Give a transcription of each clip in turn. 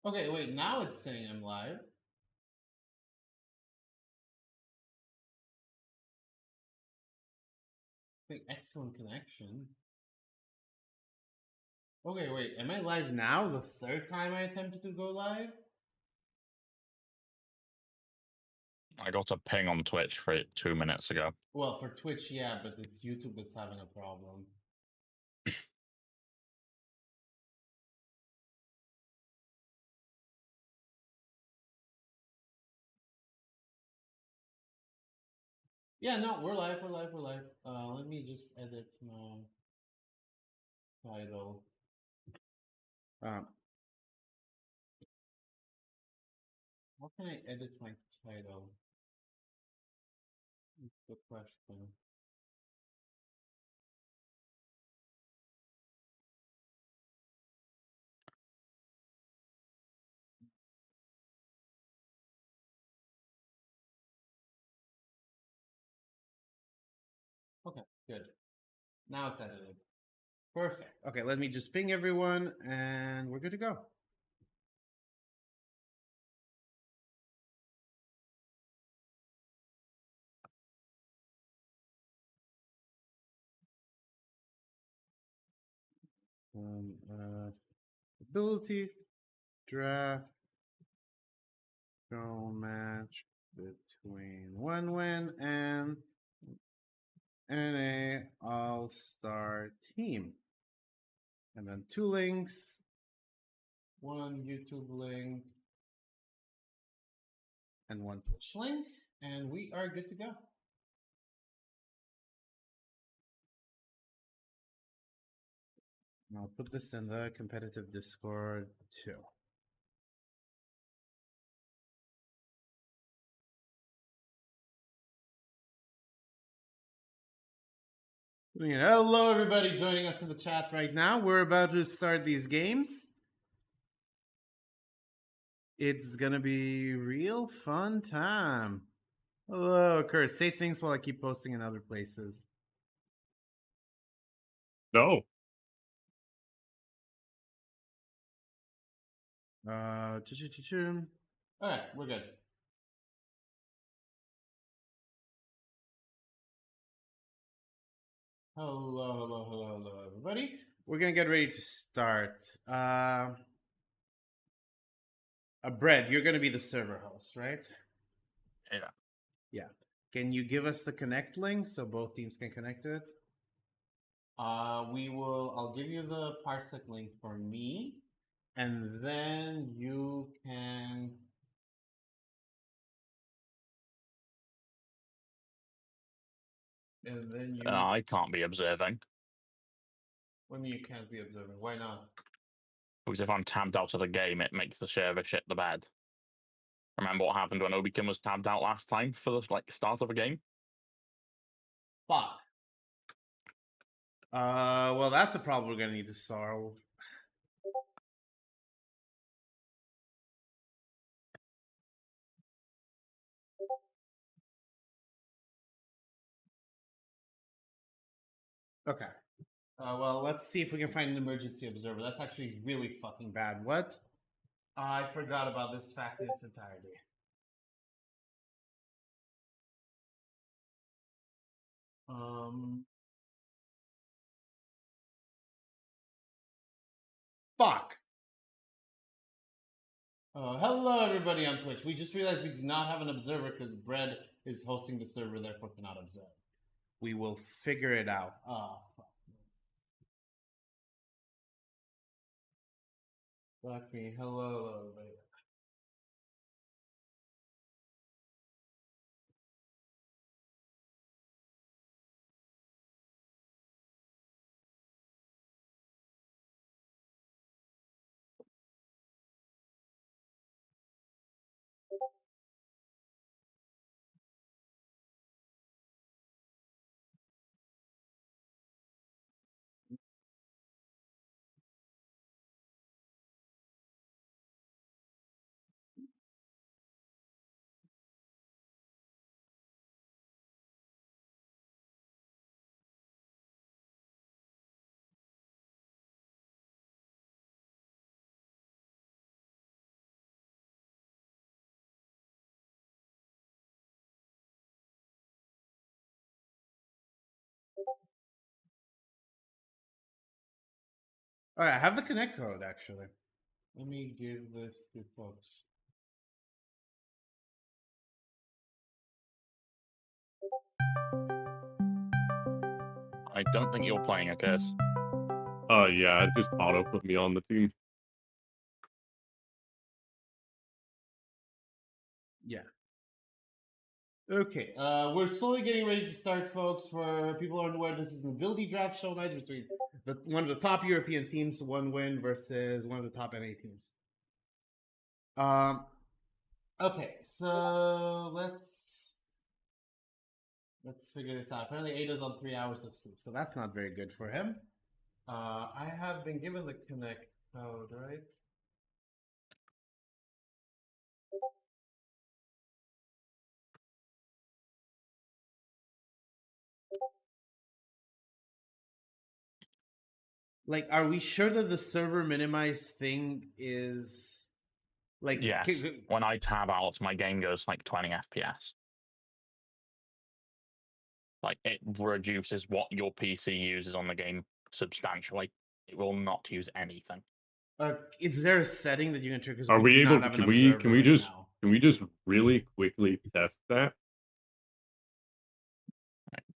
Okay, wait, now it's saying I'm live. Excellent connection. Okay, wait, am I live now? The third time I attempted to go live? I got a ping on Twitch for it 2 minutes ago. Well, for Twitch, yeah, but it's YouTube that's having a problem. Yeah, no, we're live. Let me just edit my title. How can I edit my title? That's the question. Okay, good. Now it's edited. Perfect. Okay, let me just ping everyone and we're good to go. Ability, draft, match between one win and NA All-Star Team. And then 2 links, 1 YouTube link, and 1 Twitch link, and we are good to go. I'll put this in the competitive Discord too. Hello, everybody joining us in the chat right now. We're about to start these games. It's gonna be real fun time. Hello, Kurt. Say things while I keep posting in other places. No. All right, we're good. Hello, everybody. We're gonna get ready to start. Brett, you're gonna be the server host, right? Yeah. Yeah. Can you give us the connect link so both teams can connect to it? I'll give you the parsec link for me, and then you can. And then you. I can't be observing. What do you mean you can't be observing? Why not? Because if I'm tabbed out of the game, it makes the server shit the bed. Remember what happened when Obikin was tabbed out last time for the start of a game? Fuck. Well, that's a problem we're gonna need to solve. Okay. Well, let's see if we can find an emergency observer. That's actually really fucking bad. What? I forgot about this fact in its entirety. Fuck. Hello, everybody on Twitch. We just realized we do not have an observer because Bread is hosting the server, therefore cannot observe. We will figure it out. Oh, fuck. Fuck me. Hello, everybody. All right, I have the connect code actually. Let me give this to folks. I don't think you're playing a curse. Yeah, it just auto put me on the team. Yeah. Okay, we're slowly getting ready to start, folks. For people who aren't aware, this is an ability draft show night between one of the top European teams, one win, versus one of the top NA teams. Okay, so let's figure this out. Apparently, Ada's on 3 hours of sleep, so that's not very good for him. I have been given the connect code, right? Like, are we sure that the server minimize thing is like? Yes. When I tab out, my game goes like 20 FPS. Like, it reduces what your PC uses on the game substantially. It will not use anything. Is there a setting that you can trigger? Are we able? Can we just really quickly test that?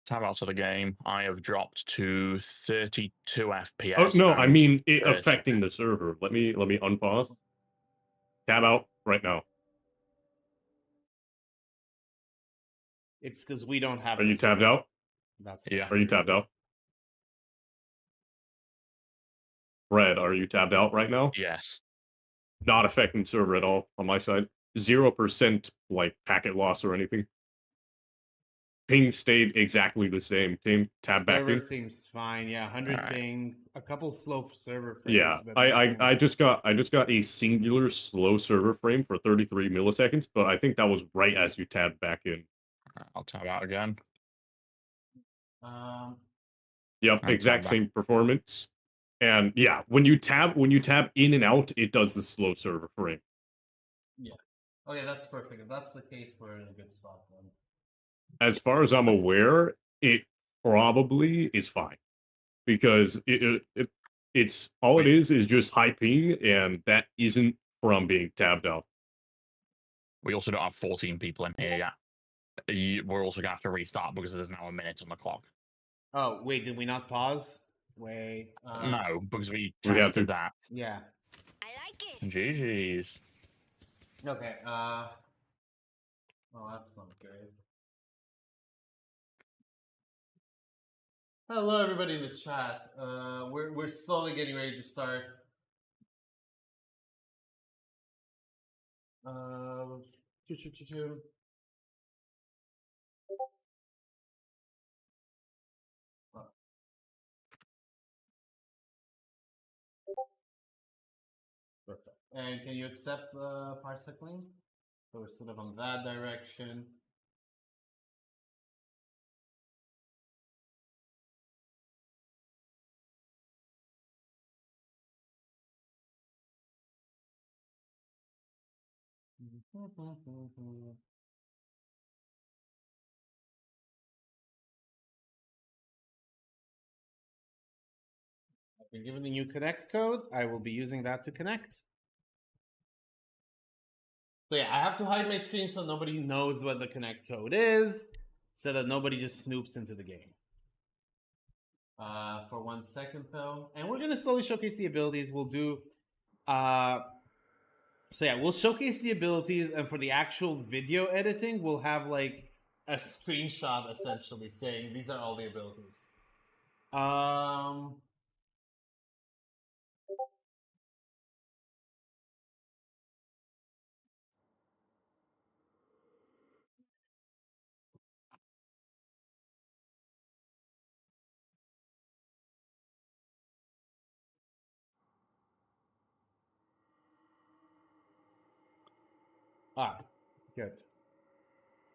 Tab out of the game. I have dropped to 32 FPS. Oh no, I mean it affecting the server. Let me unpause. Tab out right now. It's because we don't have. Are you tabbed out? That's yeah. Are you tabbed out? Red, are you tabbed out right now? Yes. Not affecting server at all on my side. 0% like packet loss or anything. Ping stayed exactly the same. Tab back in. Server seems fine. Yeah, 100 ping. A couple slow server frames. Yeah, I just got a singular slow server frame for 33 milliseconds, but I think that was right as you tabbed back in. I'll tab out again. Yep, exact same performance. And yeah, when you tab in and out, it does the slow server frame. Yeah. Okay, that's perfect. If that's the case, we're in a good spot then. As far as I'm aware, it probably is fine because it's all it is just high ping, and that isn't from being tabbed out. We also don't have 14 people in here yet. We're also gonna have to restart because there's now a minute on the clock. Oh wait, did we not pause? Wait. No, because we tested that. Yeah. I like it. GG's. Okay. Oh, that's not good. Hello, everybody in the chat. We're slowly getting ready to start. Perfect. And can you accept the parsecling? So we're sort of on that direction. I've been given the new connect code. I will be using that to connect. So yeah, I have to hide my screen so nobody knows what the connect code is, so that nobody just snoops into the game. For 1 second though, and we're gonna slowly showcase the abilities. We'll do, so yeah, we'll showcase the abilities, and for the actual video editing, we'll have like a screenshot essentially saying these are all the abilities. Good.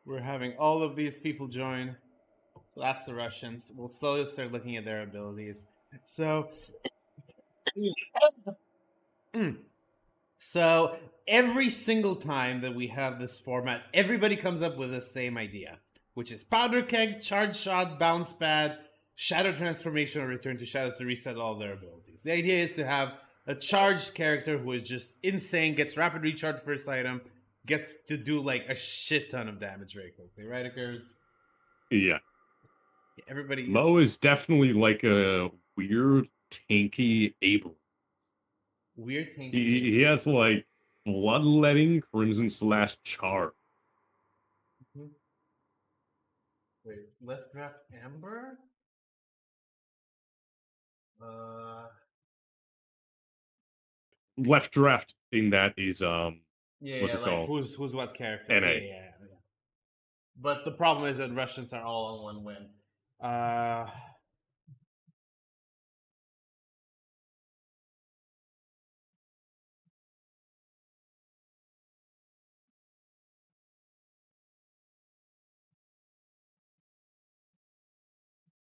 We're having all of these people join. So that's the Russians. We'll slowly start looking at their abilities. So, so every single time that we have this format, everybody comes up with the same idea, which is powder keg, charge shot, bounce pad, Shadow Transformation or Return to Shadows to reset all their abilities. The idea is to have a charged character who is just insane, gets rapid recharge first item, gets to do like a shit ton of damage very quickly, right, Occurs? Yeah. Everybody is Mo is definitely like a weird, tanky Abel. weird thing. He has like bloodletting, crimson slash char. Wait, left draft Amber? Left draft in that is Yeah, what's yeah, it like called? who's what characters? NA. Yeah. But the problem is that Russians are all on one win.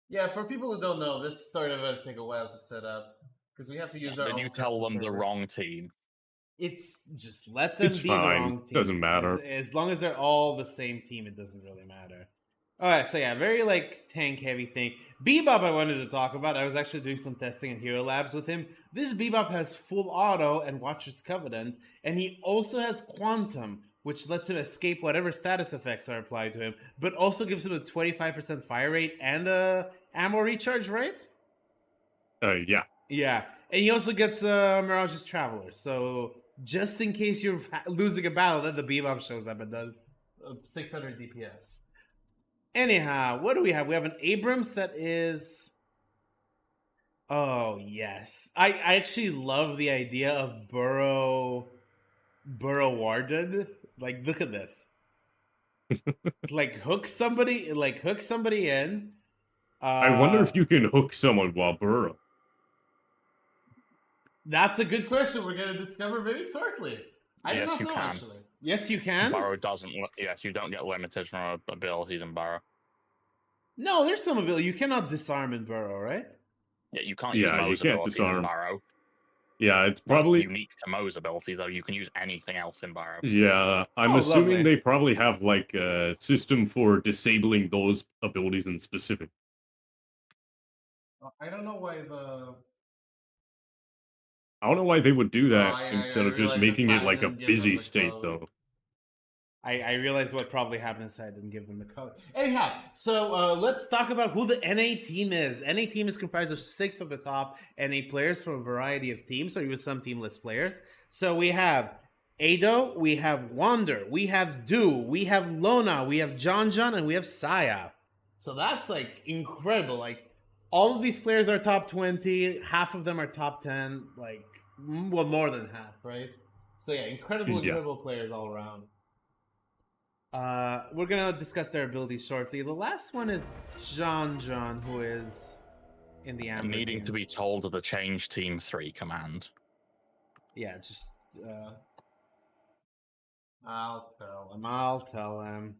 Yeah, for people who don't know, this sort of events take a while to set up because we have to use our Did own you tell custom them the server. wrong team? It's just let them It's be the fine. wrong team. Doesn't matter. As long as they're all the same team, it doesn't really matter. All right, so yeah, very like tank heavy thing. Bebop, I wanted to talk about. I was actually doing some testing in Hero Labs with him. This Bebop has full auto and Watcher's Covenant, and he also has Quantum, which lets him escape whatever status effects are applied to him, but also gives him a 25% fire rate and a ammo recharge, right? Yeah. Yeah, and he also gets Mirage's Traveler. So just in case you're losing a battle, then the Bebop shows up and does 600 DPS. Anyhow, what do we have? We have an Abrams that is. Oh yes, I actually love the idea of Burrow Warden. Like, look at this. Hook somebody in. I wonder if you can hook someone while burrow. That's a good question. We're gonna discover very shortly. I do Yes, not you know can. actually. Yes, you can. Burrow doesn't. Yes, you don't get limited from abilities in Burrow. No, there's some ability. You cannot disarm in Burrow, right? Yeah, you can't use Yeah, you Mo's can't abilities in disarm. Burrow. Yeah, it's That's probably unique to Mo's abilities, though. You can use anything else in Burrow. yeah. I'm Oh, assuming lovely. they probably have like a system for disabling those abilities in specific. I don't know why the. I don't know why they would do that I instead of just realized that making it Simon like a didn't give them busy the state, code. though. I realized what probably happened is I didn't give them the code. Anyhow, so let's talk about who the NA team is. NA team is comprised of 6 of the top NA players from a variety of teams, so with some teamless players. So we have Ado, we have Wander, we have Du, we have Lona, we have John, and we have Saya. So that's like incredible. Like, all of these players are top 20, half of them are top 10, like, well, more than half, right? So yeah, incredible players all around. We're gonna discuss their abilities shortly. The last one is John, who is in the Amber Needing team. to be told of the change team 3 command. Yeah, just I'll tell him.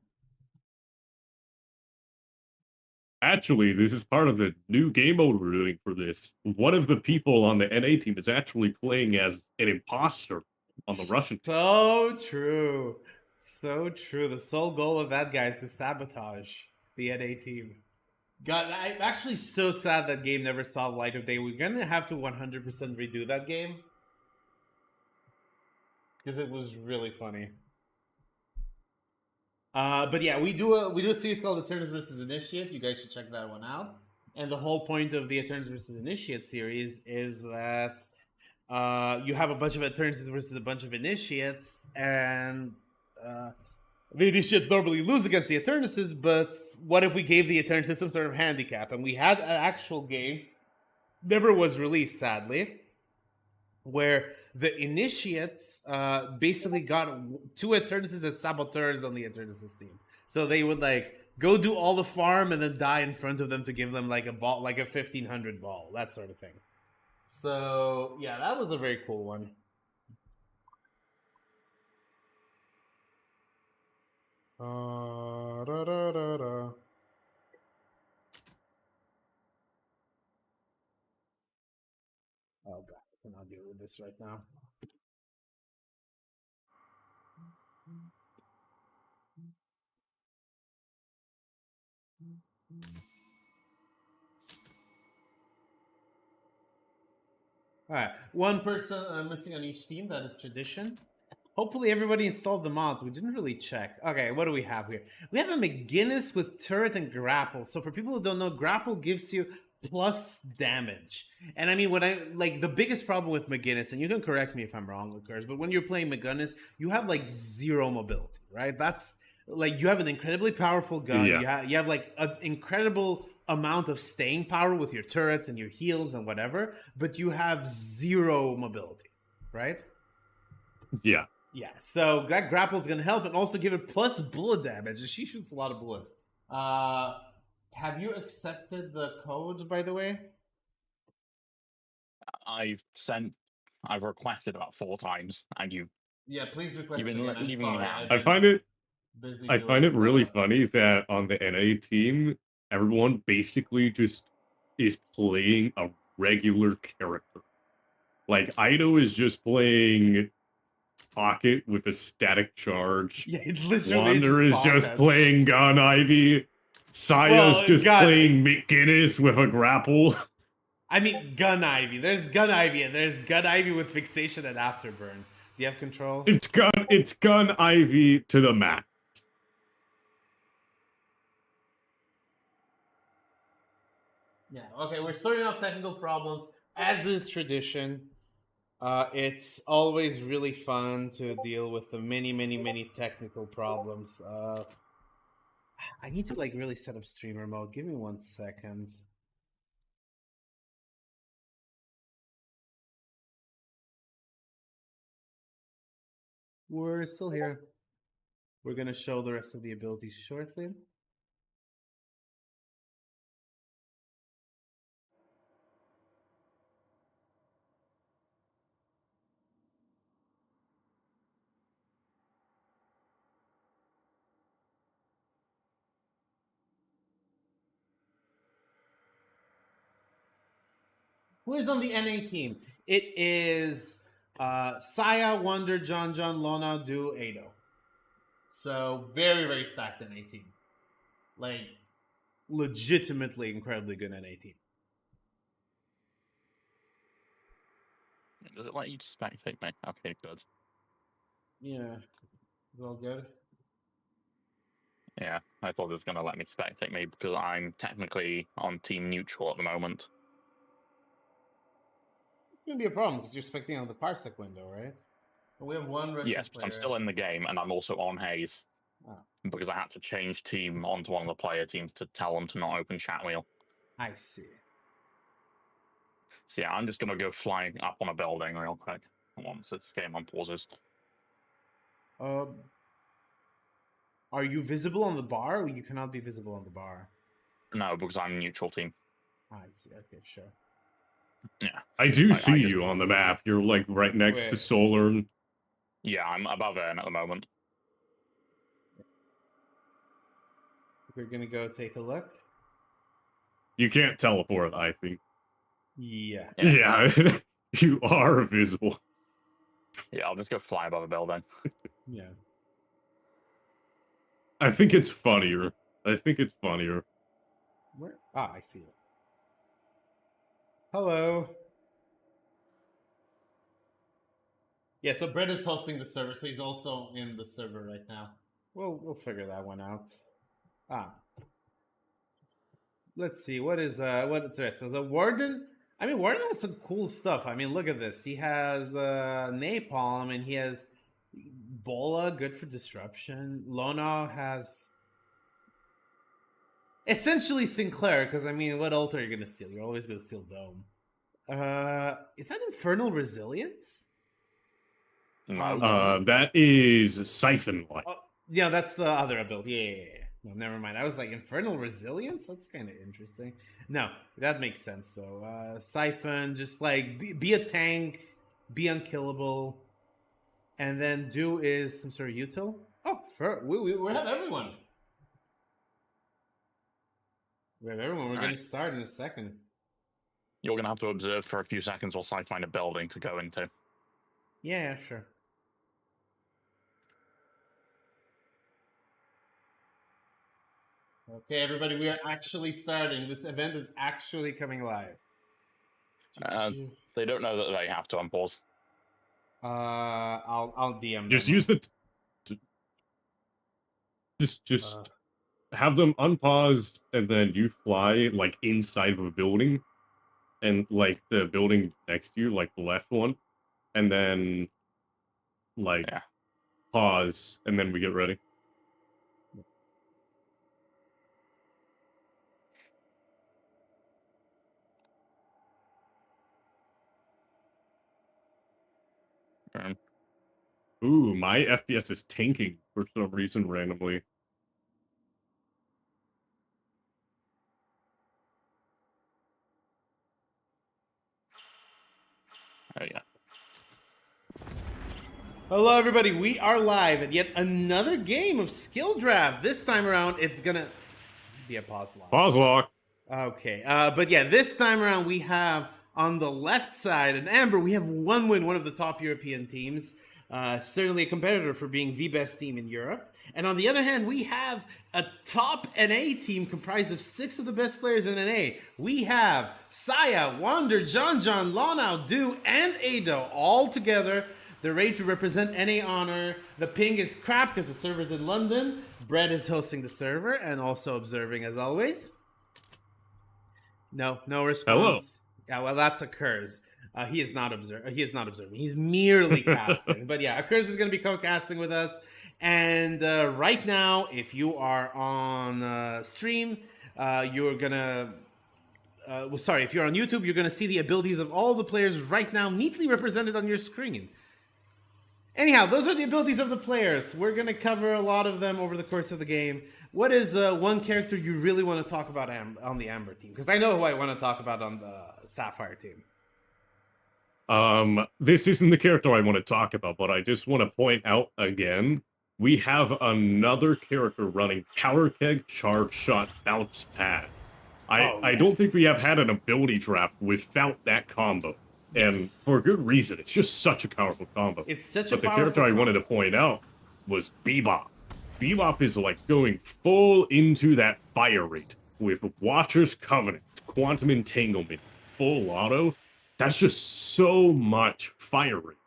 Actually, this is part of the new game mode we're doing for this. One of the people on the NA team is actually playing as an imposter on the Russian team. So true. So true. The sole goal of that guy is to sabotage the NA team. God, I'm actually so sad that game never saw the light of day. We're gonna have to 100% redo that game because it was really funny. But yeah, we do a series called Eternals versus Initiate. You guys should check that one out. And the whole point of the Eternals versus Initiate series is that you have a bunch of Eternals versus a bunch of Initiates, and the Initiates normally lose against the Eternals. But what if we gave the Eternals some sort of handicap? And we had an actual game, never was released, sadly, where the Initiates basically got 2 Eternuses as saboteurs on the Eternuses team. So they would like go do all the farm and then die in front of them to give them like a ball, like a 1500 ball, that sort of thing. So yeah, that was a very cool one. Da, da, da, da. Oh god, I cannot deal with this right now. All right, one person missing on each team. That is tradition. Hopefully, everybody installed the mods. We didn't really check. Okay, what do we have here? We have a McGinnis with turret and grapple. So for people who don't know, grapple gives you plus damage. And I mean, when I like the biggest problem with McGinnis, and you can correct me if I'm wrong, Lucas, but when you're playing McGinnis, you have like zero mobility, right? That's like you have an incredibly powerful gun. Yeah. You have like an incredible amount of staying power with your turrets and your heals and whatever, but you have zero mobility, right? Yeah. Yeah, so that grapple is going to help and also give it plus bullet damage. She shoots a lot of bullets. Have you accepted the code, by the way? I've requested about 4 times, and Yeah, please request You've it been again. I'm leaving sorry. me out. I've I been find it busy I find doing it really stuff. funny that on the NA team, everyone basically just is playing a regular character. Like Ido is just playing Pocket with a static charge. Yeah, it literally Wander is just pocket. playing Gun Ivy. Saya's Well, just Gun- playing McGinnis with a grapple. I mean, Gun Ivy. There's Gun Ivy, and there's Gun Ivy with fixation and afterburn. Do you have control? It's Gun Ivy to the max. Yeah, okay, we're sorting out technical problems, as is tradition. It's always really fun to deal with the many technical problems. I need to like really set up streamer mode. Give me 1 second. We're still here. We're gonna show the rest of the abilities shortly. Who is on the NA team? It is Saya, Wonder, John, Lona, Du, Ado. So very stacked NA team. Like legitimately incredibly good NA team. Does it let you spectate me? Okay, good. Yeah, it's all good. Yeah, I thought it was going to let me spectate me because I'm technically on team neutral at the moment. It's gonna be a problem because you're expecting on the parsec window, right? We have one Russian Yes, but I'm player. still in the game, and I'm also on Haze Oh, because I had to change team onto one of the player teams to tell them to not open chat wheel. I see. So yeah, I'm just going to go flying up on a building real quick once this game unpauses. Are you visible on the bar? Or you cannot be visible on the bar. No, because I'm neutral team. I see. Okay, sure. Yeah. I do I see just- you on the map. You're like right next to Where? Solar. Yeah, I'm above Ern at the moment. We're gonna go take a look. You can't teleport, I think. Yeah. Yeah, you are visible. Yeah, I'll just go fly above a building. Yeah. I think it's funnier. Where? Ah, I see it. Hello. Yeah, so Brett is hosting the server, so he's also in the server right now. We'll figure that one out. Ah. Let's see, what's the rest? So the Warden, I mean, Warden has some cool stuff. I mean, look at this. He has Napalm and he has Bola, good for disruption. Lona has essentially Sinclair, because I mean, what ult are you gonna steal? You're always gonna steal Dome. Is that Infernal Resilience? No. That is Siphon Light. Oh, yeah, that's the other ability. Yeah. No, never mind. I was like, Infernal Resilience? That's kind of interesting. No, that makes sense, though. Siphon, just like, be a tank, be unkillable. And then Do is some sort of util. Oh, we have everyone. We have everyone. We're All going right. to start in a second. You're going to have to observe for a few seconds whilst I find a building to go into. Yeah, sure. Okay, everybody, we are actually starting. This event is actually coming live. They don't know that they have to unpause. I'll DM them. Just use the. Just have them unpause, and then you fly like inside of a building, and like the building next to you, like the left one, and then like pause, and then we get ready. Ooh, my FPS is tanking for some reason randomly. Oh yeah. Hello, everybody. We are live at yet another game of Skill Draft. This time around, it's gonna be a pause lock. Pause lock. Okay, but yeah, this time around we have on the left side in Amber, we have one win, one of the top European teams. Certainly a competitor for being the best team in Europe. And on the other hand, we have a top NA team comprised of 6 of the best players in NA. We have Saya, Wander, John, Lonau, Do, and Ado all together. They're ready to represent NA Honor. The ping is crap because the server's in London. Brett is hosting the server and also observing as always. No response. Hello. Yeah, well, that's a curse. He is not observing. He's merely casting. But yeah, Akurs is going to be co-casting with us. And right now, if you are on stream, you're gonna. If you're on YouTube, you're gonna see the abilities of all the players right now, neatly represented on your screen. Anyhow, those are the abilities of the players. We're gonna cover a lot of them over the course of the game. What is one character you really want to talk about on the Amber team? Because I know who I want to talk about on the Sapphire team. This isn't the character I want to talk about, but I just want to point out again, we have another character running Powder Keg, Charge Shot, Bounce Pad. I don't think we have had an ability draft without that combo. And for good reason, it's just such a powerful combo. It's such a But the character I wanted to point out was Bebop. Bebop is like going full into that fire rate with Watcher's Covenant, Quantum Entanglement, full auto. That's just so much fire rate.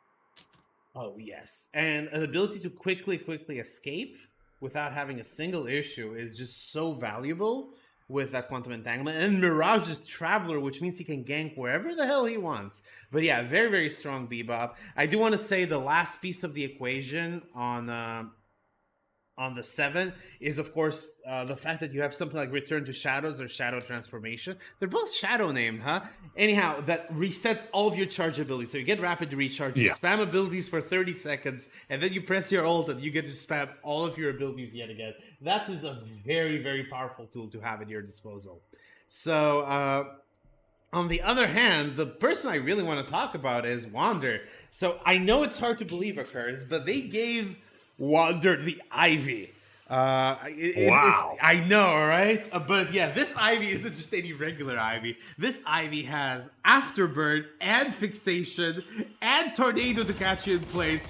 Oh, yes. And an ability to quickly escape without having a single issue is just so valuable with that Quantum Entanglement. And Mirage's Traveler, which means he can gank wherever the hell he wants. But yeah, very, very strong Bebop. I do want to say the last piece of the equation on the 7 is, of course, the fact that you have something like Return to Shadows or Shadow Transformation. They're both Shadow named, huh? Anyhow, that resets all of your charge abilities. So you get rapid recharge, you spam abilities for 30 seconds, and then you press your ult and you get to spam all of your abilities yet again. That is a very, very powerful tool to have at your disposal. So, on the other hand, the person I really want to talk about is Wander. So I know it's hard to believe, Akurs, but they gave Wander the Ivy. Wow. I know, right? But yeah, this Ivy isn't just any regular Ivy. This Ivy has Afterburn and Fixation and Tornado to catch you in place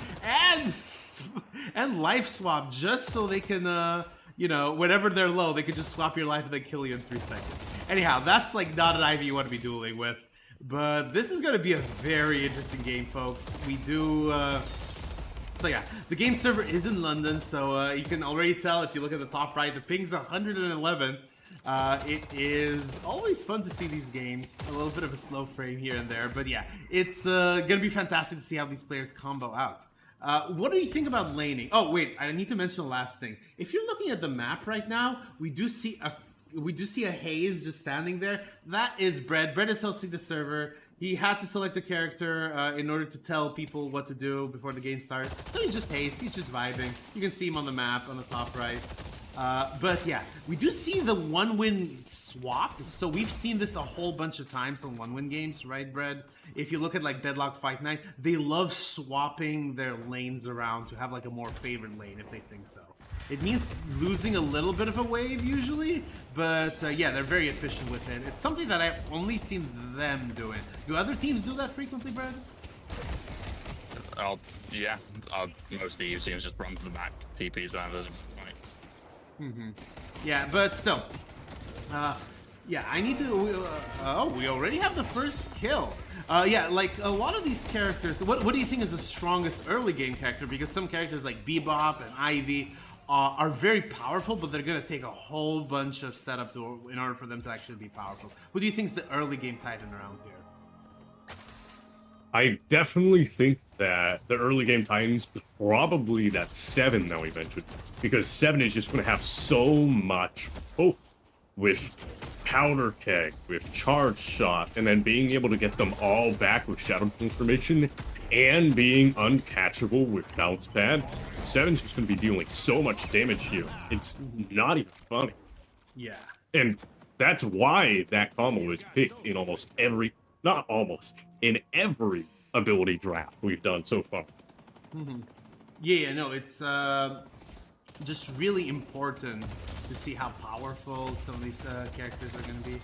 and Life Swap just so they can, whenever they're low, they can just swap your life and then kill you in 3 seconds. Anyhow, that's like not an Ivy you want to be dueling with. But this is going to be a very interesting game, folks. We do... So yeah, the game server is in London, so you can already tell if you look at the top right, the ping's 111. It is always fun to see these games. A little bit of a slow frame here and there, but yeah, it's gonna be fantastic to see how these players combo out. What do you think about laning? Oh wait, I need to mention the last thing. If you're looking at the map right now, we do see a haze just standing there. That is Brett. Brett is hosting the server. He had to select a character in order to tell people what to do before the game starts. So he's just haste, he's just vibing. You can see him on the map on the top right. But yeah, we do see the 1-win swap. So we've seen this a whole bunch of times on 1-win games, right, Brad? If you look at like Deadlock Fight Night, they love swapping their lanes around to have like a more favored lane if they think so. It means losing a little bit of a wave usually, but yeah, they're very efficient with it. It's something that I've only seen them doing. Do other teams do that frequently, Brad? Yeah. Most of these teams just run to the back, TPs rather than fight. Yeah, but still, Yeah, I need to. Oh, we already have the first kill. Yeah, like a lot of these characters. What do you think is the strongest early game character? Because some characters like Bebop and Ivy are very powerful, but they're gonna take a whole bunch of setup in order for them to actually be powerful. Who do you think is the early game Titan around here? I definitely think that the early game Titans, probably that 7 that we mentioned, because 7 is just going to have so much with powder keg, with charge shot, and then being able to get them all back with shadow transformation, and being uncatchable with bounce pad. 7's just going to be dealing so much damage here. It's not even funny. Yeah. And that's why that combo is picked in almost every, not almost, in every ability draft we've done so far. Yeah, no, it's just really important to see how powerful some of these characters are going to be.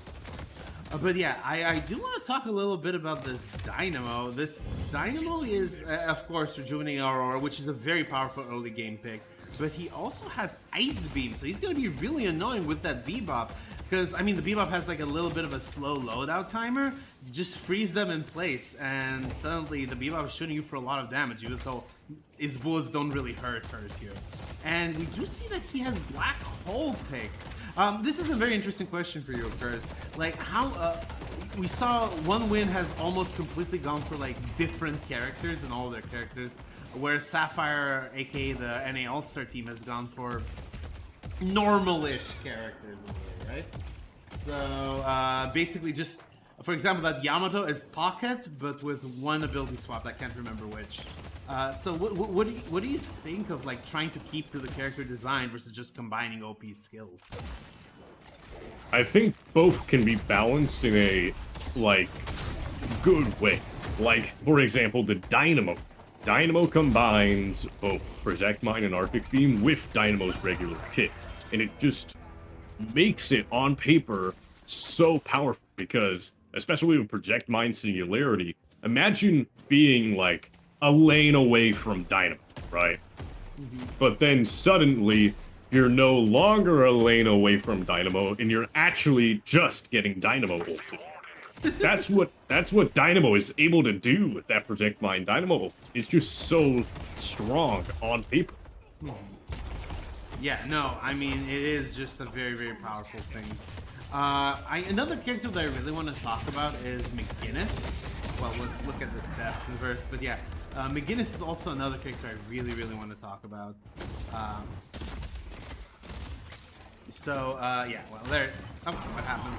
But yeah, I do want to talk a little bit about this Dynamo. This Dynamo is, of course, Rejuvenating Aurora, which is a very powerful early game pick. But he also has Ice Beam, so he's going to be really annoying with that Bebop. Because, I mean, the Bebop has like a little bit of a slow loadout timer. You just freeze them in place, and suddenly the Bebop is shooting you for a lot of damage, even though his bullets don't really hurt here. And we do see that he has Black Hole pick. This is a very interesting question for you, Curse. Like, how we saw One Win has almost completely gone for like different characters and all their characters, whereas Sapphire, aka the NA All-Star team, has gone for normal-ish characters in a way, right? So basically, just for example, that Yamato is Pocket, but with one ability swap. I can't remember which. So what do you think of like trying to keep to the character design versus just combining OP skills? I think both can be balanced in a like good way. Like, for example, the Dynamo. Dynamo combines both Project Mine and Arctic Beam with Dynamo's regular kit, and it just makes it on paper so powerful because, especially with Project Mine Singularity, imagine being like a lane away from Dynamo, right? But then suddenly you're no longer a lane away from Dynamo, and you're actually just getting Dynamo ulted. That's what Dynamo is able to do with that Project Mine Dynamo ult. It's just so strong on paper. Yeah, no, I mean, it is just a very, very powerful thing. Another character that I really want to talk about is McGinnis. Well, let's look at this death first. But yeah, McGinnis is also another character I really, really want to talk about. Yeah, well, there... Oh, what happened?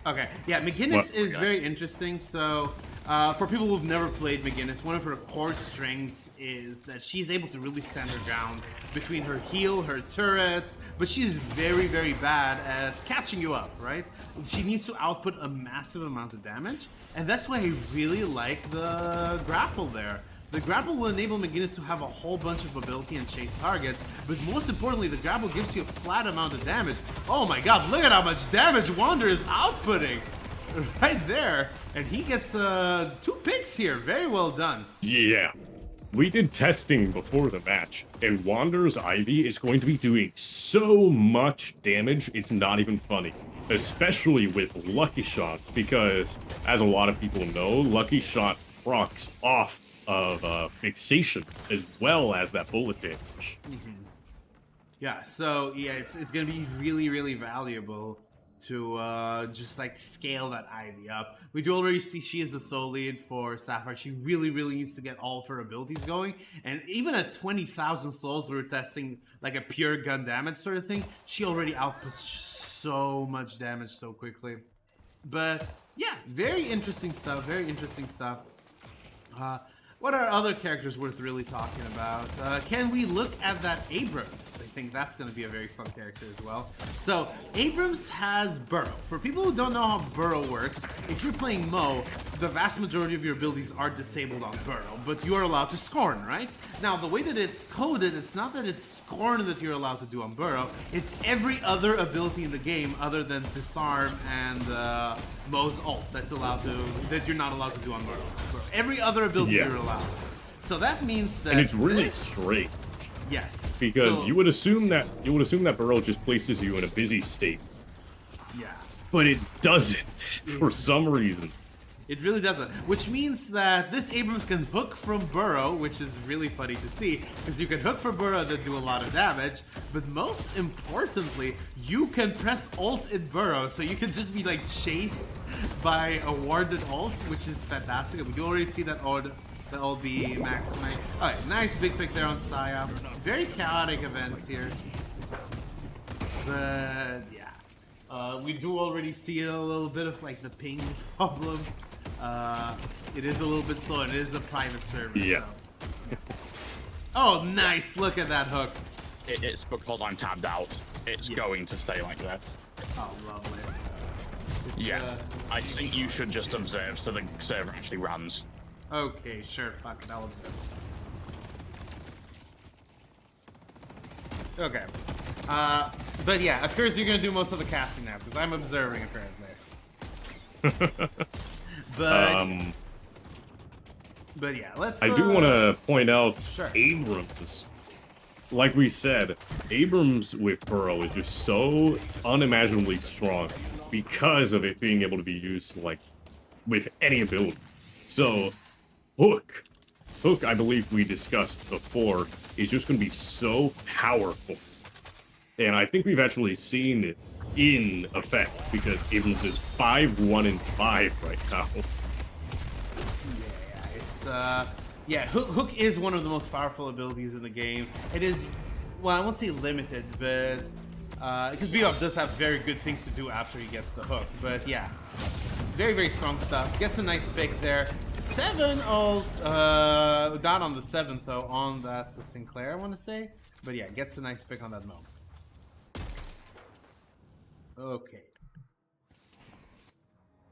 Okay, yeah, McGinnis is very interesting. So, for people who've never played McGinnis, one of her core strengths is that she's able to really stand her ground between her heal, her turrets, but she's very, very bad at catching you up, right? She needs to output a massive amount of damage, and that's why I really like the grapple there. The grapple will enable McGinnis to have a whole bunch of ability and chase targets, but most importantly, the grapple gives you a flat amount of damage. Oh my god, look at how much damage Wander is outputting! Right there! And he gets 2 picks here, very well done. Yeah. We did testing before the match, and Wander's Ivy is going to be doing so much damage, it's not even funny. Especially with Lucky Shot, because, as a lot of people know, Lucky Shot procs off of fixation as well as that bullet damage. Yeah, so yeah, it's gonna be really, really valuable to just like scale that Ivy up. We do already see she is the sole lead for Sapphire. She really, really needs to get all of her abilities going, and even at 20,000 souls, we were testing like a pure gun damage sort of thing. She already outputs so much damage so quickly. But yeah, very interesting stuff. Very interesting stuff. What are other characters worth really talking about? Can we look at that Abrams? I think that's going to be a very fun character as well. So, Abrams has Burrow. For people who don't know how Burrow works, if you're playing Mo, the vast majority of your abilities are disabled on Burrow, but you are allowed to Scorn, right? Now, the way that it's coded, it's not that it's Scorn that you're allowed to do on Burrow, it's every other ability in the game other than Disarm and Mo's ult that you're not allowed to do on Burrow. Every other ability you're allowed. So that means that, and it's really strange. Yes, because you would assume that Burrow just places you in a busy state, Yeah. but it doesn't for some reason. It really doesn't. Which means that this Abrams can hook from Burrow, which is really funny to see, because you can hook for Burrow that do a lot of damage, but most importantly, you can press ult in Burrow, so you can just be like chased by a warded ult, which is fantastic. We do already see that ult be maximized. Alright, nice big pick there on Saya. Very chaotic events here. But yeah. We do already see a little bit of like the ping problem. It is a little bit slow. It is a private server. Yeah. So. Oh, nice! Look at that hook. It's because I'm tabbed out. It's going to stay like this. Oh, lovely. Yeah, I think you should just observe so the server actually runs. Okay, sure. Fuck it. I'll observe. Okay. But yeah, of course you're gonna do most of the casting now because I'm observing apparently. But yeah, let's. I do want to point out Sure. Abrams. Like we said, Abrams with Burrow is just so unimaginably strong because of it being able to be used like with any ability. So, Hook, I believe we discussed before, is just going to be so powerful. And I think we've actually seen it in effect because Abrams is 5-1 and 5 right now. Yeah, Hook is one of the most powerful abilities in the game. It is, well, I won't say limited, but because Bebop does have very good things to do after he gets the hook. But yeah, very, very strong stuff. Gets a nice pick there. 7 ult, not on the 7th though, on that Sinclair, I want to say. But yeah, gets a nice pick on that moment. Okay.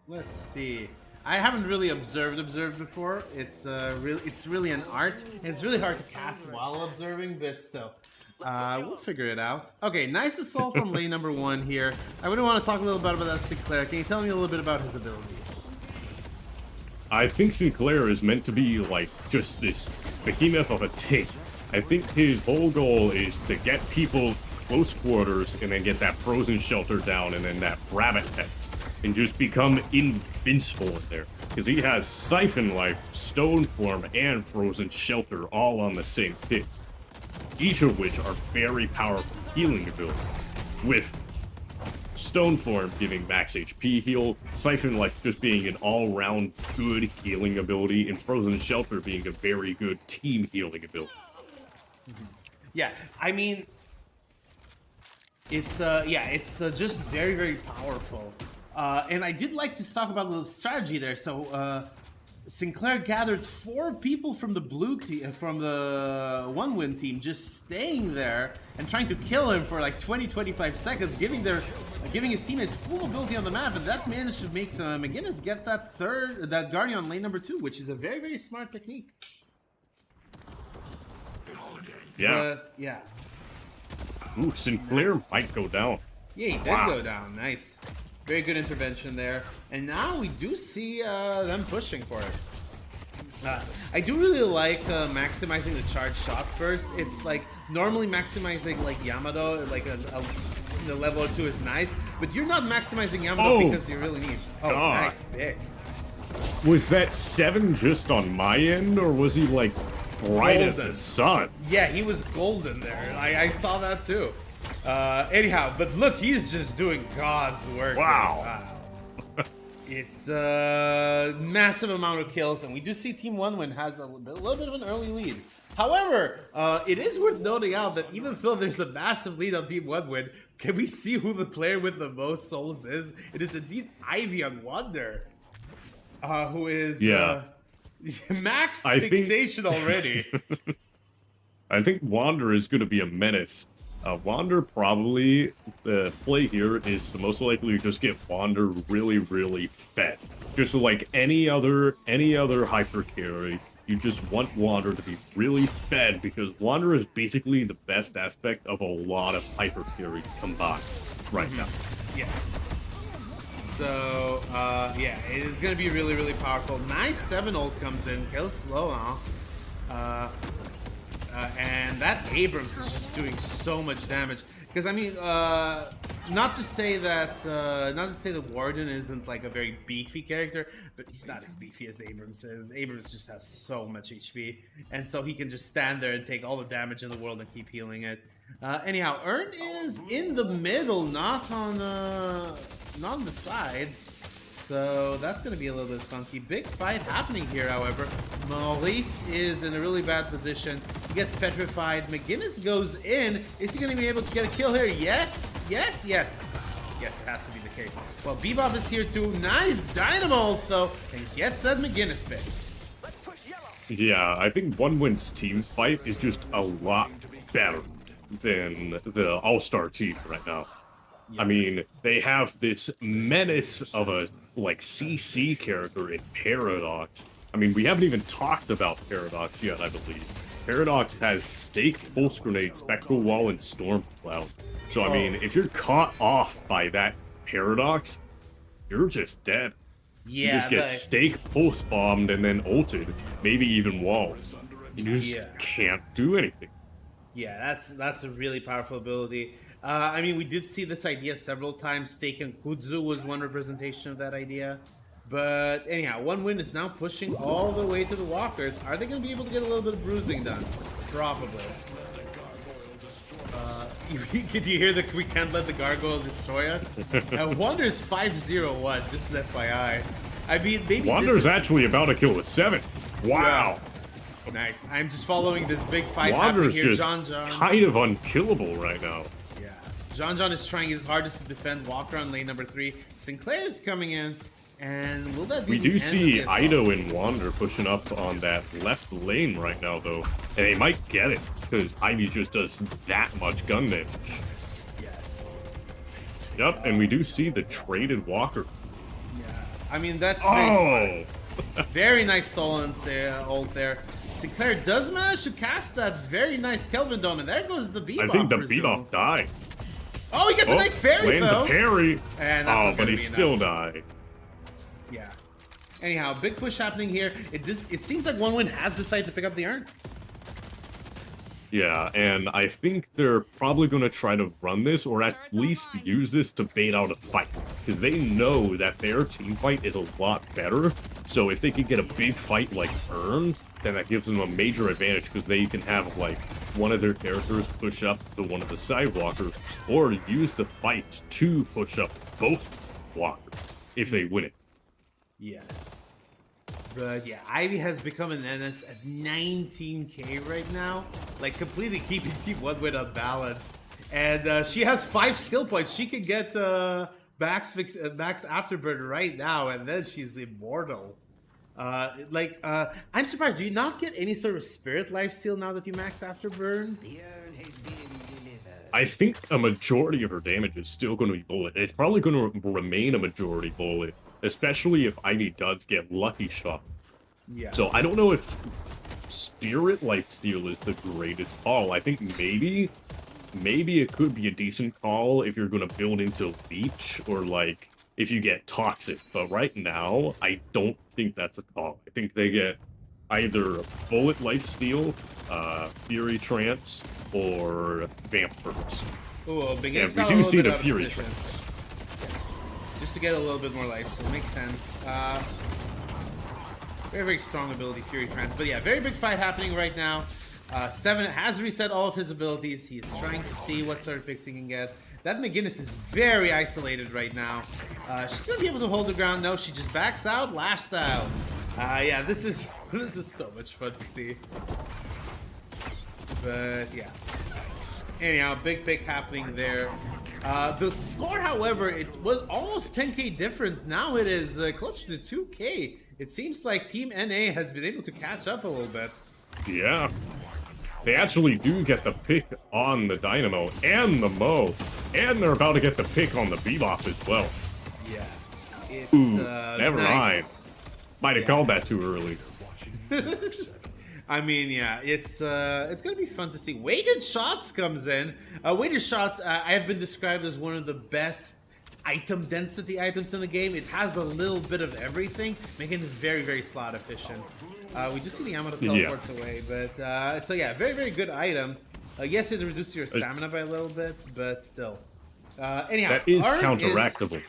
Let's see. I haven't really observed before. It's really an art. And it's really hard to cast while observing, but still. We'll figure it out. Okay, nice assault from lane number 1 here. I really want to talk a little bit about that Sinclair. Can you tell me a little bit about his abilities? I think Sinclair is meant to be like just this behemoth of a tank. I think his whole goal is to get people close quarters and then get that frozen shelter down and then that rabbit head and just become invincible in there. Because he has Siphon Life, Stone Form, and Frozen Shelter all on the same pick. Each of which are very powerful healing abilities. With Stone Form giving max HP heal, Siphon Life just being an all-round good healing ability, and Frozen Shelter being a very good team healing ability. Yeah, I mean, it's just very, very powerful. And I did like to talk about the strategy there. So Sinclair gathered 4 people from the blue team, from the one-win team, just staying there and trying to kill him for like 20-25 seconds, giving his teammates full ability on the map, and that managed to make the McGinnis get that Guardian on lane number 2, which is a very, very smart technique. Yeah. But, yeah. Ooh, Sinclair Nice. might go down. Yeah, he did go down. Nice. Very good intervention there. And now we do see them pushing for it. I do really like maximizing the charge shot first. It's like normally maximizing like Yamato, like the level or 2 is nice, but you're not maximizing Yamato because you really need. Oh, God. nice pick. Was that 7 just on my end, or was he like bright as the Golden. sun? Yeah, he was golden there. I saw that too. Anyhow, but look, he's just doing God's work. Wow. It's a massive amount of kills, and we do see Team One-Win has a little bit of an early lead. However, it is worth noting out that even though there's a massive lead on Team One-Win, can we see who the player with the most souls is? It is indeed Ivy on Wonder, who is max fixation already. I think Wander is going to be a menace. Wander probably, the play here is the most likely to just get Wander really, really fed. Just like any other hyper carry, you just want Wander to be really fed because Wander is basically the best aspect of a lot of hyper carry combined right now. Yes. So, yeah, it's going to be really, really powerful. Nice 7 ult comes in, kills slow now. And that Abrams is just doing so much damage. Because I mean, not to say that Warden isn't like a very beefy character, but he's not as beefy as Abrams is. Abrams just has so much HP, and so he can just stand there and take all the damage in the world and keep healing it. Anyhow, Ern is in the middle, not on the sides. So that's going to be a little bit funky. Big fight happening here, however. Maurice is in a really bad position. He gets petrified. McGinnis goes in. Is he going to be able to get a kill here? Yes, yes, yes. Yes, it has to be the case. Well, Bebop is here too. Nice Dynamo, though, and gets that McGinnis pick. Yeah, I think One Win's team fight is just a lot better than the All-Star team right now. I mean, they have this menace of a, like, CC character in Paradox. I mean, we haven't even talked about Paradox yet, I believe. Paradox has Stake, Pulse Grenade, Spectral Wall, and Storm Cloud. So, I mean, if you're caught off by that Paradox, you're just dead. Yeah, you just get Stake, Pulse Bombed, and then ulted, maybe even Walled. You just can't do anything. Yeah, that's a really powerful ability. I mean, we did see this idea several times. Stake and Kudzu was one representation of that idea. But anyhow, One Win is now pushing all the way to the walkers. Are they going to be able to get a little bit of bruising done? Probably. Did you hear that we can't let the gargoyle destroy us? Wander's 5-0-1, just an FYI. I mean, maybe Wander's actually about to kill a 7. Wow. Yeah. Nice. I'm just following this big fight Wander's happening here. just kind of unkillable right now. Yeah. John is trying his hardest to defend Walker on lane number 3. Sinclair's coming in. And will that be we do see Ido and Wander pushing up on that left lane right now, though. And they might get it, because Ivy just does that much gun damage. Yes. Yep, and we do see the traded Walker. Yeah. I mean, that's very smart. Very nice stolen ult there. Sinclair does manage to cast that very nice Kelvin Dome, and there goes the Bebop. I think the Bebop died. Oh, he gets a nice parry, lands though. a parry. And but he still died. Yeah. Anyhow, big push happening here. It seems like One Win has decided to pick up the urn. Yeah, and I think they're probably going to try to run this, or at least use this to bait out a fight. Because they know that their team fight is a lot better. So if they can get a big fight like Urn, then that gives them a major advantage, because they can have, like, one of their characters push up to one of the sidewalkers, or use the fight to push up both walkers, if they win it. Yeah. But yeah, Ivy has become an NS at 19k right now. Like, completely keeping Team One Win on balance. And she has 5 skill points. She can get Max Afterburn right now, and then she's immortal. I'm surprised. Do you not get any sort of Spirit Lifesteal now that you max Afterburn? I think a majority of her damage is still going to be bullet. It's probably going to remain a majority bullet, especially if Ivy does get Lucky Shot. Yeah. So I don't know if Spirit Lifesteal is the greatest call. I think maybe it could be a decent call if you're going to build into Leech, or like if you get Toxic. But right now, I don't think that's a call. I think they get either Bullet Lifesteal, Fury Trance, or Vamp Burst. Ooh, and we do see the Fury Trance. Yes. Just to get a little bit more life, so it makes sense. Very, very strong ability, Fury Trance. But yeah, very big fight happening right now. 7 has reset all of his abilities. He is trying to see what sort of picks he can get. That McGinnis is very isolated right now. She's going to be able to hold the ground. No, she just backs out. Lash style. Yeah, this is so much fun to see. But yeah. Anyhow, big pick happening there. The score, however, it was almost 10k difference. Now it is closer to 2k. It seems like Team NA has been able to catch up a little bit. Yeah. They actually do get the pick on the Dynamo and the Mo. And they're about to get the pick on the Bebop as well. Yeah. It's, never mind. Might have called that too early. I mean, yeah, it's gonna be fun to see. Weighted Shots comes in. Weighted Shots, I have been described as one of the best item density items in the game. It has a little bit of everything, making it very, very slot efficient. We just see the Yamato teleports away, but so yeah, very, very good item. Yes, it reduces your stamina by a little bit, but still. Anyhow, That is Urn counteractable.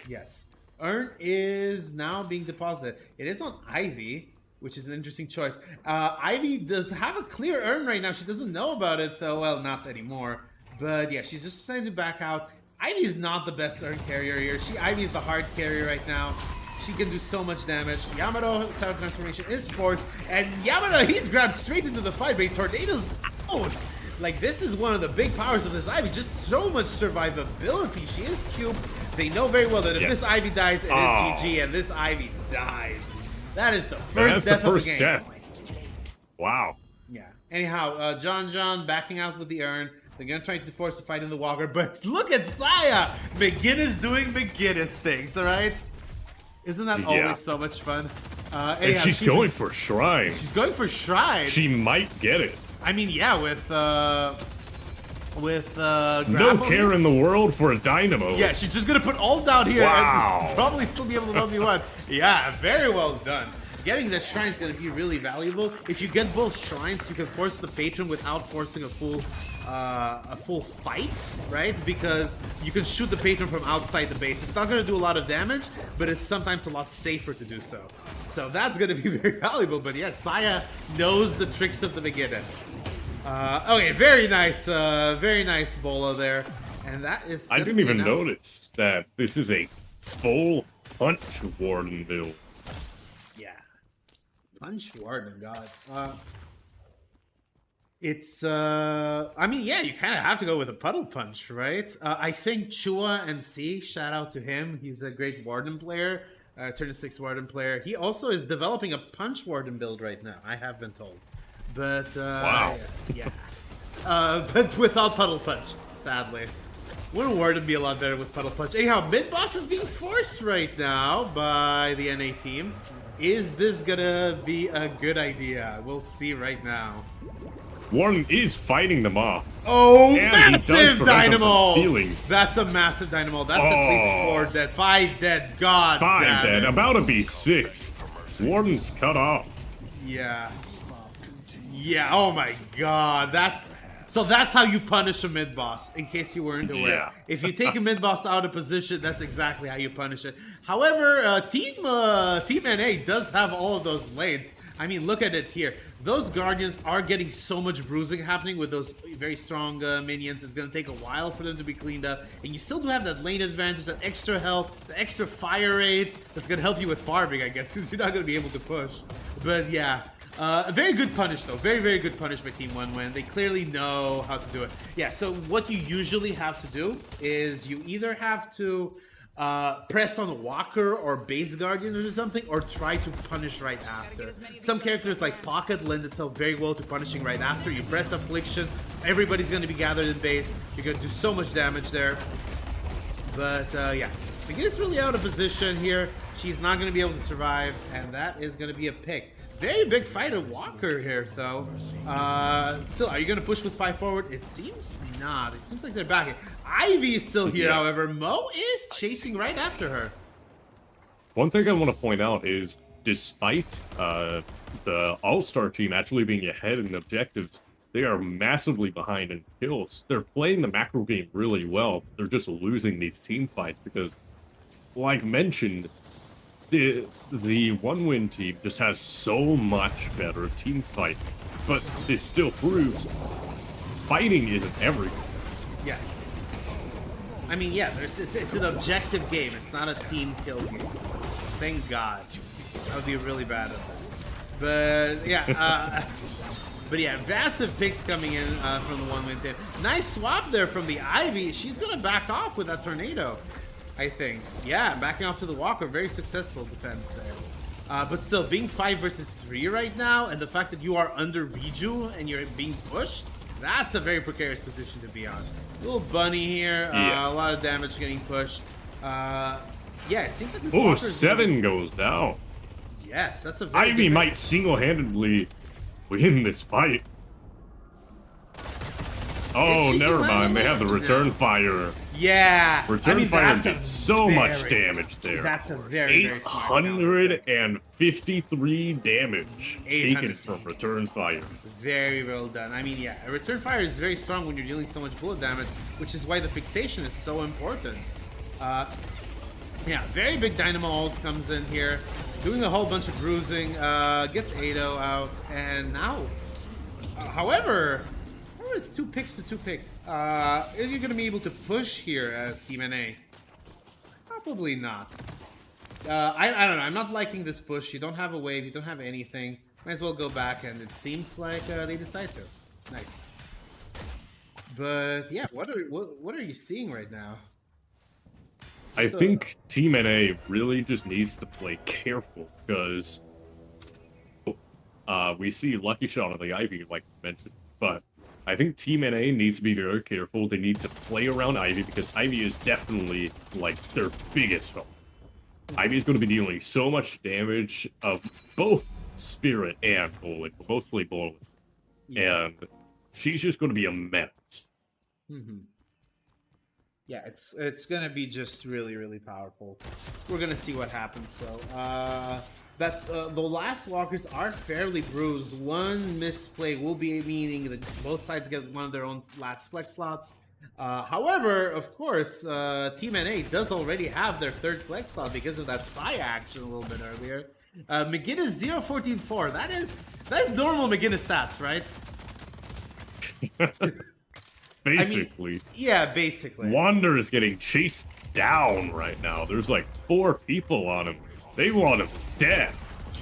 Yes. Urn is now being deposited. It is on Ivy, which is an interesting choice. Ivy does have a clear Urn right now. She doesn't know about it, though. Well, not anymore. But yeah, she's just deciding to back out. Ivy is not the best Urn carrier here. Ivy is the hard carrier right now. She can do so much damage. Yamato, Tower Transformation is forced. And Yamato, he's grabbed straight into the fight, but he tornadoes out. Like, this is one of the big powers of this Ivy. Just so much survivability. She is cubed. They know very well that if this Ivy dies, it is GG, and this Ivy dies. That is the first death of the game. Death. Wow. Yeah. Anyhow, John backing out with the Urn. They're going to try to force a fight in the Walker, but look at Saya! McGinnis doing McGinnis things, all right? Isn't that always so much fun? Anyhow, and she's going for Shrine. She's going for Shrine. She might get it. I mean, yeah, with no care in the world for a Dynamo. Yeah, she's just gonna put all down here Wow. and probably still be able to 1v1. Yeah, very well done. Getting the shrine is gonna be really valuable. If you get both shrines, you can force the patron without forcing a full fight, right? Because you can shoot the patron from outside the base. It's not gonna do a lot of damage, but it's sometimes a lot safer to do so. So that's gonna be very valuable. But yeah, Saya knows the tricks of the beginners. Okay, very nice bolo there, and that is. I didn't even notice that this is a full punch warden build. Yeah, punch warden, God. It's I mean, yeah, you kind of have to go with a puddle punch, right? I think Chua MC, shout out to him. He's a great warden player, turn 6 warden player. He also is developing a punch warden build right now. I have been told. But, wow. Yeah. But without Puddle Punch, sadly. Wouldn't Warden be a lot better with Puddle Punch? Anyhow, mid-boss is being forced right now by the NA team. Is this gonna be a good idea? We'll see right now. Warden is fighting them off. Oh, and massive dynamo! Stealing. That's a massive dynamo. That's at least 4 dead. 5 dead. God 5 damn dead. it. About to be 6. Warden's cut off. Yeah. Yeah, oh my god, that's how you punish a mid-boss, in case you weren't aware. Yeah. If you take a mid-boss out of position, that's exactly how you punish it. However, Team NA does have all of those lanes. I mean, look at it here. Those Guardians are getting so much bruising happening with those very strong minions. It's going to take a while for them to be cleaned up. And you still do have that lane advantage, that extra health, the extra fire rate. That's going to help you with farming, I guess, because you're not going to be able to push. But yeah. A very good punish, though. Very, very good punish by Team One. They clearly know how to do it. Yeah, so what you usually have to do is you either have to press on Walker or Base Guardian or something, or try to punish right after. Some characters like Pocket lend itself very well to punishing right after. You press Affliction, everybody's going to be gathered in base. You're going to do so much damage there. But yeah, McGinnis really out of position here. She's not going to be able to survive, and that is going to be a pick. Very big fight of Walker here, though. Still, are you going to push with 5 forward? It seems not. It seems like they're backing. Ivy is still here, however. Mo is chasing right after her. One thing I want to point out is, despite the All-Star team actually being ahead in objectives, they are massively behind in kills. They're playing the macro game really well. They're just losing these team fights because, like mentioned, the one-win team just has so much better team fight, but this still proves fighting isn't everything. Yes. I mean, yeah, it's an objective game. It's not a team kill game. Thank God. That would be really bad at that. But yeah, but yeah, massive picks coming in from the one-win team. Nice swap there from the Ivy. She's gonna back off with that tornado, I think. Yeah, backing off to the Walker. Very successful defense there. But still, being 5 versus 3 right now, and the fact that you are under Riju and you're being pushed, that's a very precarious position to be on. Little bunny here. A lot of damage getting pushed. Yeah, it seems like this Walker's 7 goes down. Yes, that's a very Ivy might single-handedly win this fight. Oh, never mind. They have the return fire. Yeah. Return Fire that's a did so much very- damage there. That's a very, very smart counter pick. 853 damage taken 800. from Return Fire. Very well done. I mean, yeah, a return fire is very strong when you're dealing so much bullet damage, which is why the fixation is so important. Yeah, very big Dynamo ult comes in here, doing a whole bunch of bruising, gets Ado out, and now, however, it's 2 picks to 2 picks. Are you going to be able to push here as Team NA? Probably not. I don't know. I'm not liking this push. You don't have a wave. You don't have anything. Might as well go back, and it seems like they decide to. Nice. But yeah, what are you seeing right now? I think Team NA really just needs to play careful because we see Lucky Shot on the Ivy, like you mentioned, but I think Team NA needs to be very careful. They need to play around Ivy because Ivy is definitely like their biggest hope. Ivy is going to be dealing so much damage of both Spirit and Bullet, mostly Bullet, and she's just going to be a menace. Yeah, it's gonna be just really, really powerful. We're gonna see what happens. So the last walkers are fairly bruised. One misplay will be meaning that both sides get one of their own last flex slots. However, of course, Team NA does already have their 3rd flex slot because of that Psy action a little bit earlier. McGinnis 0-14-4. That's normal McGinnis stats, right? Basically. I mean, yeah, basically. Wander is getting chased down right now. There's like 4 people on him. They want him dead.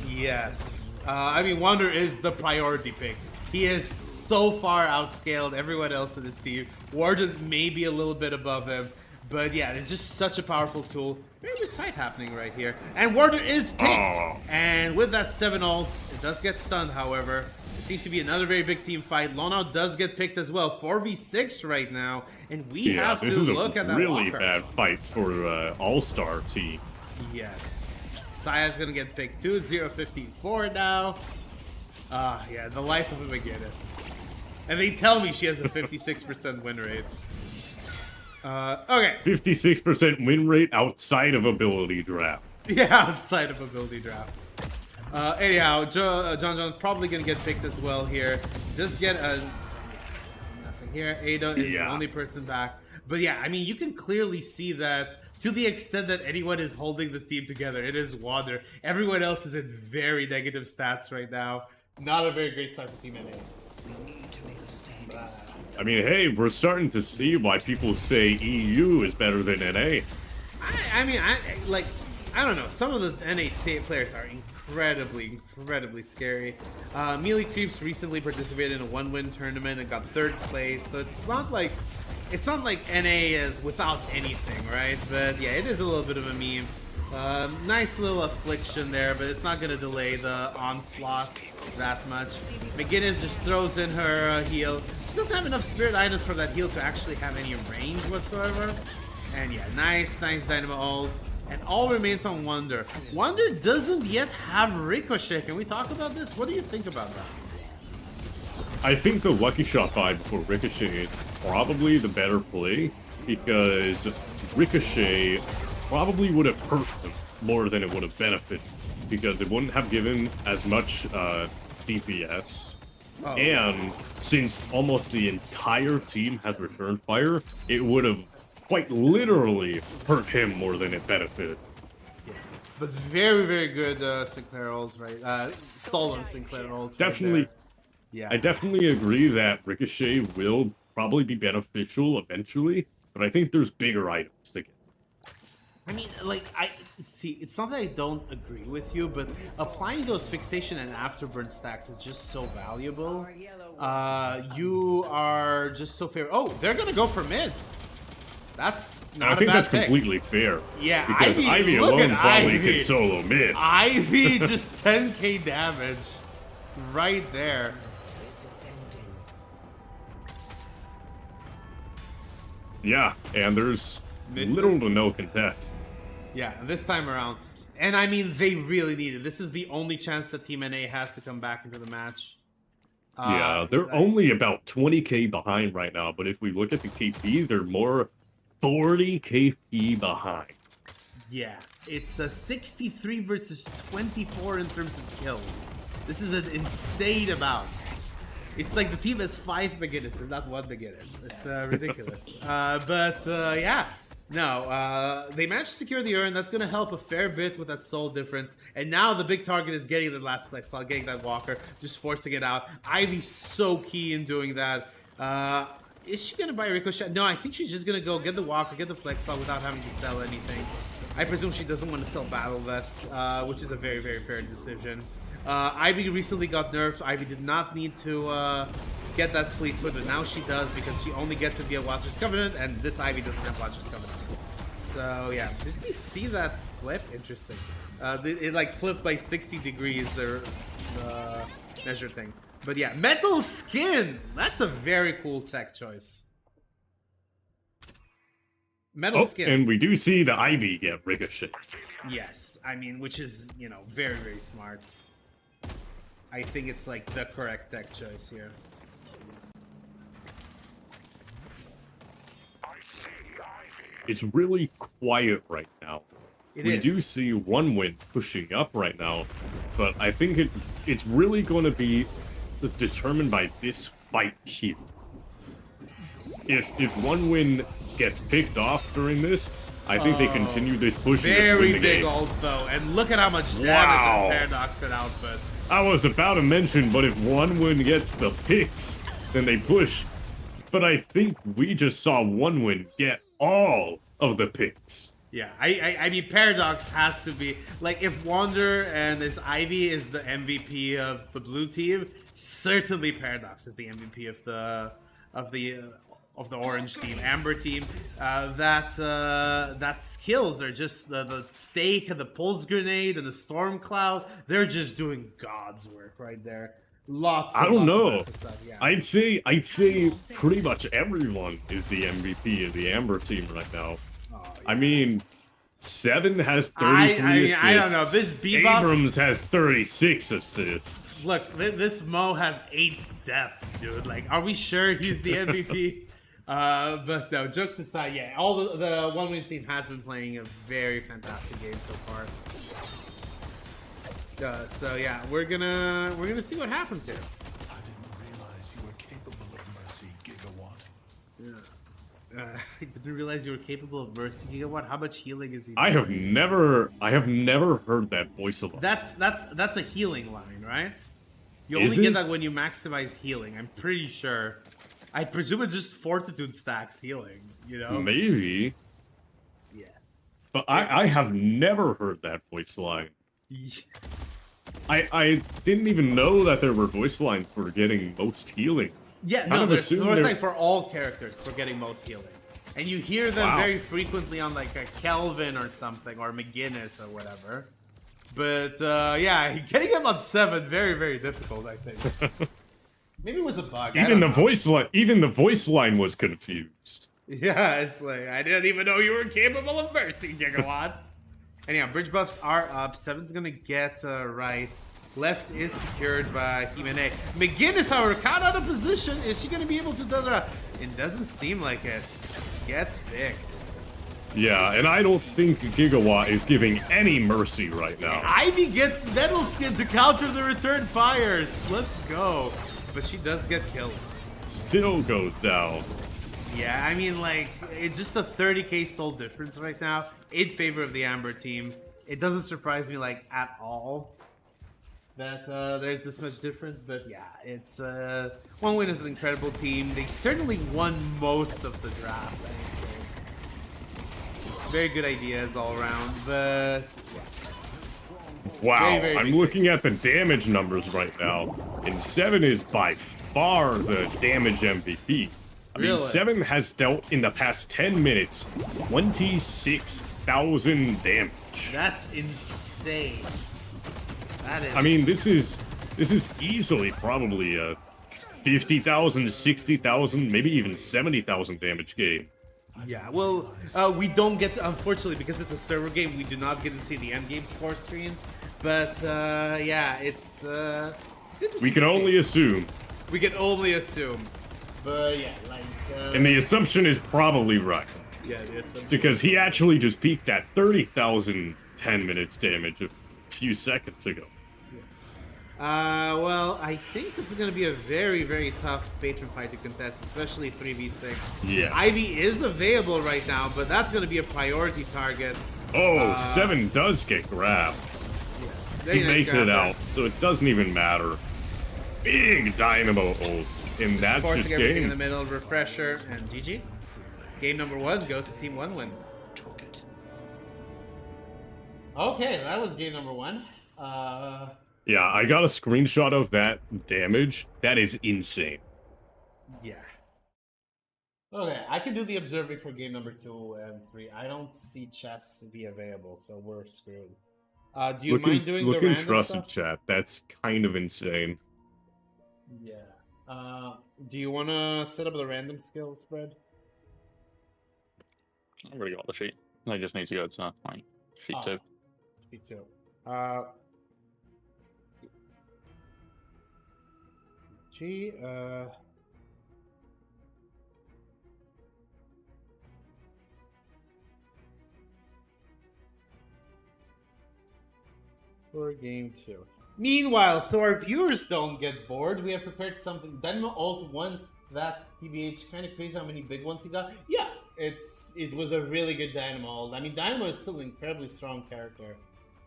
Yes. I mean, Wander is the priority pick. He is so far outscaled everyone else in his team. Warden may be a little bit above him. But yeah, it's just such a powerful tool. Very big fight happening right here. And Warden is picked. Oh. And with that 7 ult, it does get stunned, however. It seems to be another very big team fight. Lonout does get picked as well. 4v6 right now. And we have to look at that really walker. bad fight for All-Star team. Yes. Saya's gonna get picked too. 0-15-4 now. Yeah, the life of a McGinnis. And they tell me she has a 56% win rate. Okay. 56% win rate outside of ability draft. Yeah, outside of ability draft. Anyhow, John's probably gonna get picked as well here. Just get a nothing here. Ada is the only person back. But yeah, I mean, you can clearly see that to the extent that anyone is holding this team together, it is Wander. Everyone else is in very negative stats right now. Not a very great start for Team NA. I mean, hey, we're starting to see why people say EU is better than NA. I mean, I don't know. Some of the NA players are incredibly scary. Melee Creeps recently participated in a 1-win tournament and got 3rd place, so it's not like NA is without anything, right? But yeah, it is a little bit of a meme. Nice little affliction there, but it's not gonna delay the onslaught that much. McGinnis just throws in her heal. She doesn't have enough spirit items for that heal to actually have any range whatsoever. And yeah, nice Dynamo ult. And all remains on Wander. Wander doesn't yet have Ricochet. Can we talk about this? What do you think about that? I think the Lucky Shot buy before Ricochet is probably the better play, because Ricochet probably would have hurt them more than it would have benefited, because it wouldn't have given as much DPS. Oh. And since almost the entire team has Return Fire, it would have quite literally hurt him more than it benefited. Yeah. But very good Sinclair ult, right? Stolen Sinclair ult. Definitely. Right, yeah. I definitely agree that Ricochet will probably be beneficial eventually, but I think there's bigger items to get. I mean, like, I see, it's not that I don't agree with you, but applying those fixation and afterburn stacks is just so valuable. You are just so fair. Oh, they're gonna go for mid. That's not I think that's pick. Completely fair. Yeah, because Ivy alone probably could solo mid. Ivy just 10k damage right there. Yeah, and there's little to no contest. Yeah, this time around. And I mean, they really need it. This is the only chance that Team NA has to come back into the match. Yeah, they're only about 20k behind right now, but if we look at the KP, they're more 40 KP behind. Yeah, it's a 63 versus 24 in terms of kills. This is an insane amount. It's like the team has 5 McGinnis and not 1 McGinnis. It's ridiculous. Yeah, no, they managed to secure the urn. That's going to help a fair bit with that soul difference. And now the big target is getting the last flex slot, getting that walker, just forcing it out. Ivy's so key in doing that. Is she going to buy a ricochet? No, I think she's just going to go get the walker, get the flex slot without having to sell anything. I presume she doesn't want to sell Battle Vest, which is a very, very fair decision. Ivy recently got nerfed. Ivy did not need to get that fleet foot, but now she does because she only gets it via Watcher's Covenant, and this Ivy doesn't have Watcher's Covenant. So yeah, did we see that flip? Interesting. It like flipped by 60 degrees, the measure thing. But yeah, metal skin. That's a very cool tech choice. Metal skin. And we do see the Ivy get ricochet. Yes, I mean, which is, you know, very, very smart. I think it's like the correct tech choice here. It's really quiet right now. We do is. see One Win pushing up right now, but I think it's really going to be determined by this fight here. If One Win gets picked off during this, I think they continue this push. Very big ult though, and look at how much damage that Paradox could output. I was about to mention, but if One Win gets the picks, then they push. But I think we just saw One Win get all of the picks. Yeah, I mean, Paradox has to be like, if Wander and this Ivy is the MVP of the blue team, certainly Paradox is the MVP of the orange team, Amber team. That skills are just the stake and the pulse grenade and the storm cloud. They're just doing God's work right there. Lots. I don't know. Of stuff, yeah. I'd say pretty much everyone is the MVP of the Amber team right now. Oh, yeah. I mean, Seven has 33 assists. I don't know. This Bebop... Abrams has 36 assists. Look, this Mo has 8 deaths, dude. Like, are we sure he's the MVP? But no, jokes aside, yeah, all the One Win team has been playing a very fantastic game so far. So yeah, we're gonna see what happens here. I didn't realize you were capable of mercy, Gigawatt. Yeah. I didn't realize you were capable of mercy, Gigawatt. How much healing is he doing? I have never heard that voice of. That's a healing line, right? You Is only get it? that when you maximize healing. I'm pretty sure. I presume it's just fortitude stacks healing, you know? Maybe. Yeah. But I have never heard that voice line. I didn't even know that there were voice lines for getting most healing. Yeah, Kind no, of there's assume voice they're- line for all characters for getting most healing. And you hear them Wow. very frequently on like a Kelvin or something, or McGinnis or whatever. But yeah, getting him on 7, very, very difficult, I think. Maybe it was a bug. I Even don't know. even the voice line was confused. Yeah, it's like, I didn't even know you were capable of mercy, Gigawatt. Anyhow, bridge buffs are up. 7's gonna get right. Left is secured by Himene. McGinnis, however, caught out of position. Is she gonna be able to do that? It doesn't seem like it. Gets picked. Yeah, and I don't think Gigawatt is giving any mercy right now. Ivy gets Metal Skin to counter the return fires. Let's go. But she does get killed. Still goes down. Yeah, I mean, like, it's just a 30k soul difference right now in favor of the Amber team. It doesn't surprise me, like, at all that there's this much difference. But yeah, it's One Win is an incredible team. They certainly won most of the draft, I would say. Very good ideas all around, but Wow, Very, very I'm big looking hits. at the damage numbers right now, and 7 is by far the damage MVP. I mean, Really? 7 has dealt in the past 10 minutes 26,000 damage. that's insane. That is. I mean, this is easily probably a 50,000, 60,000, maybe even 70,000 damage game. Yeah, well, we don't get to, unfortunately, because it's a server game, we do not get to see the end game score screen. But yeah, it's interesting. We can to see. only assume, We can only assume. But yeah, like. and the assumption is probably right. Yeah, there's some. Because he actually just peaked at 30,000 10 minutes damage a few seconds ago. Well, I think this is going to be a very, very tough patron fight to contest, especially 3v6. Yeah. Ivy is available right now, but that's going to be a priority target. Oh, 7 does get grabbed. Yes. He makes it out, so it doesn't even matter. Big Dynamo ult, and that's Forcing just everything in the game. middle, refresher, and GG. Game number 1 goes to Team 1 win. Took it. Okay, that was game number 1. Yeah, I got a screenshot of that damage. That is insane. Yeah. Okay, I can do the observing for game number 2 and 3. I don't see chess be available, so we're screwed. Do you mind doing the look in random trusted stuff? chat. That's kind of insane. Yeah. Do you want to set up the random skill spread? I already got the sheet. I just need to go to like sheet 2. Me too. For game 2. Meanwhile, so our viewers don't get bored, we have prepared something. Dynamo Alt won that TBH. Kind of crazy how many big ones he got. Yeah, it was a really good Dynamo Alt. I mean, Dynamo is still an incredibly strong character.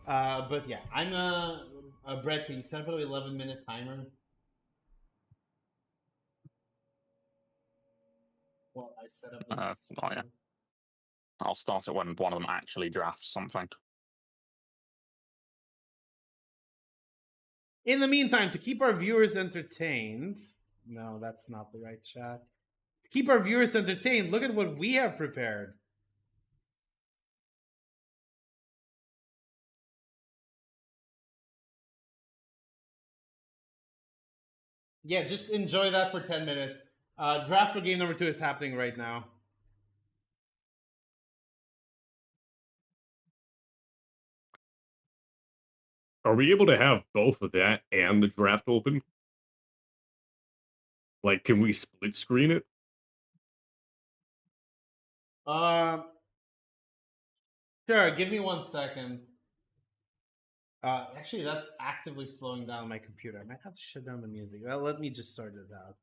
But yeah, I'm a Brett. Can you set up an 11-minute timer? Well, I set up this. Oh yeah. I'll start it when one of them actually drafts something. In the meantime, to keep our viewers entertained, no, that's not the right chat. To keep our viewers entertained, look at what we have prepared. Yeah, just enjoy that for 10 minutes. Draft for game number 2 is happening right now. Are we able to have both of that and the draft open? Like, can we split screen it? Sure, give me 1 second. Actually, that's actively slowing down my computer. I might have to shut down the music. Well, let me just sort it out.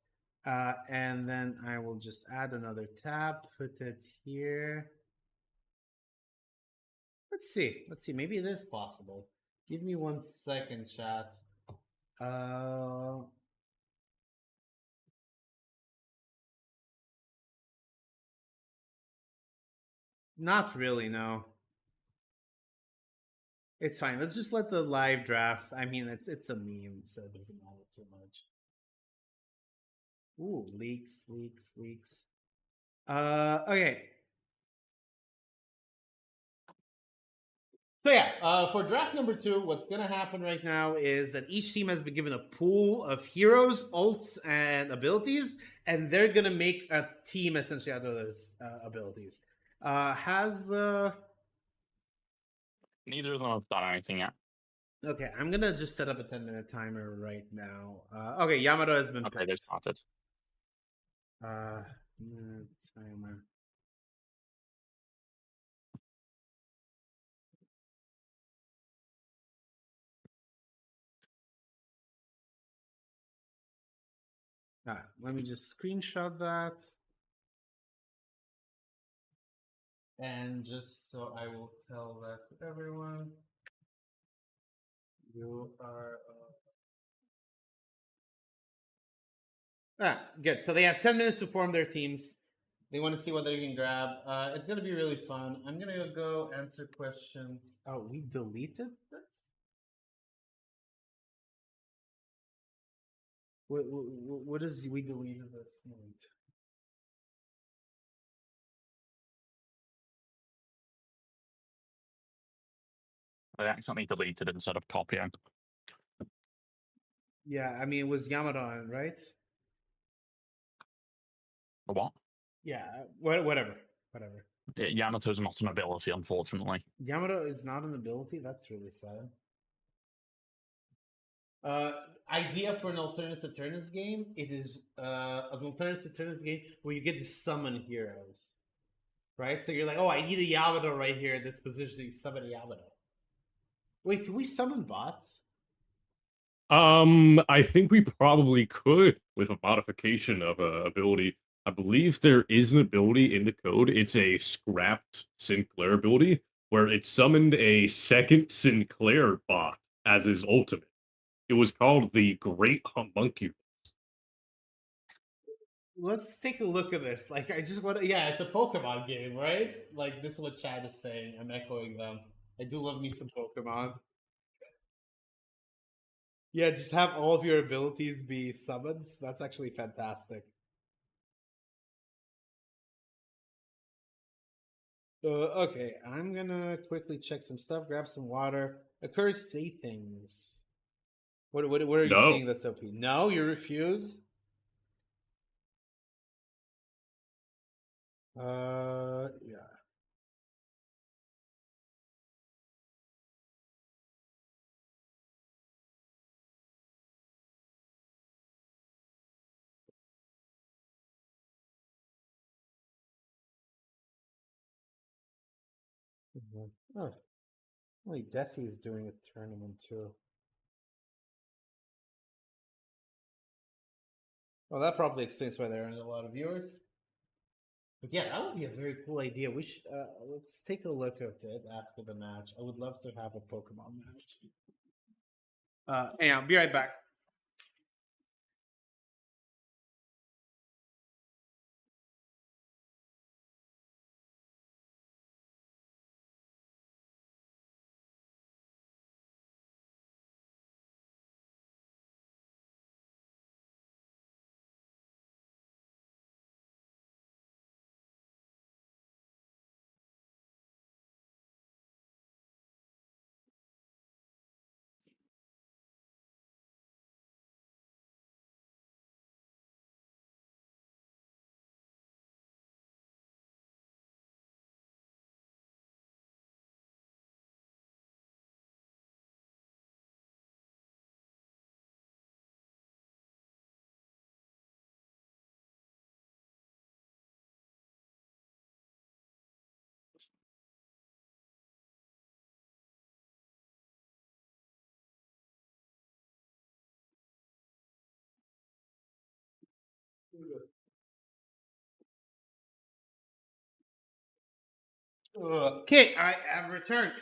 And then I will just add another tab, put it here. Let's see. Maybe it is possible. Give me 1 second, chat. Not really, no. It's fine. Let's just let the live draft. I mean, it's a meme, so it doesn't matter too much. Ooh, leaks. Okay. So yeah, for draft number 2, what's gonna happen right now is that each team has been given a pool of heroes, ults, and abilities, and they're gonna make a team essentially out of those abilities. Neither of them have done anything yet. Okay, I'm gonna just set up a 10-minute timer right now. Okay, Yamato has been Okay, they picked. started. Timer. Let me just screenshot that. And just so I will tell that to everyone, you are. Good. So they have 10 minutes to form their teams. They want to see what they can grab. It's going to be really fun. I'm going to go answer questions. Oh, we deleted this? What is we deleted this? They accidentally deleted it instead of copying. Yeah, I mean, it was Yamato on, right? The what? Yeah, whatever. Yamato's not an ability, unfortunately. Yamato is not an ability? That's really sad. Idea for an Alternus Eternus game. It is an Alternus Eternus game where you get to summon heroes. right? So you're like, oh, I need a Yamato right here in this position. You summon a Yamato. Wait, can we summon bots? I think we probably could with a modification of a ability. I believe there is an ability in the code. It's a scrapped Sinclair ability where it summoned a second Sinclair bot as his ultimate. It was called the Great Homunculus. Let's take a look at this. Like, I just want to. Yeah, it's a Pokemon game, right? Like, this is what Chad is saying. I'm echoing them. I do love me some Pokemon. Yeah, just have all of your abilities be summons. That's actually fantastic. Okay, I'm gonna quickly check some stuff, grab some water. Occurs, say things. What are you No. seeing that's OP? No, you refuse. Yeah. Oh, only Deathy is doing a tournament too. Well, that probably explains why there aren't a lot of viewers. But yeah, that would be a very cool idea. We should let's take a look at it after the match. I would love to have a Pokemon match. Hang on, be right back. Okay, I have returned.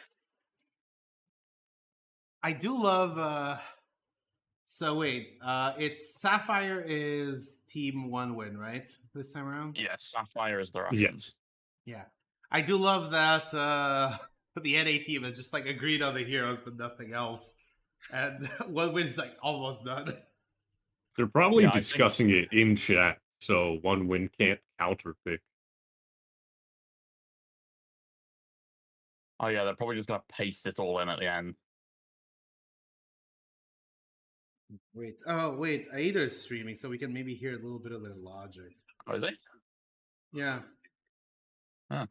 I do love so wait, it's Sapphire is team 1 win, right? This time around? Yeah, Sapphire is the Russians. Yes. Yeah. I do love that the NA team has just like agreed on the heroes but nothing else. And 1win's like almost done. They're probably Yeah, I think- discussing it in chat, so 1win can't counterpick. Oh yeah, they're probably just gonna paste it all in at the end. Wait, Ada is streaming, so we can maybe hear a little bit of their logic. Oh, is it? Yeah. Huh.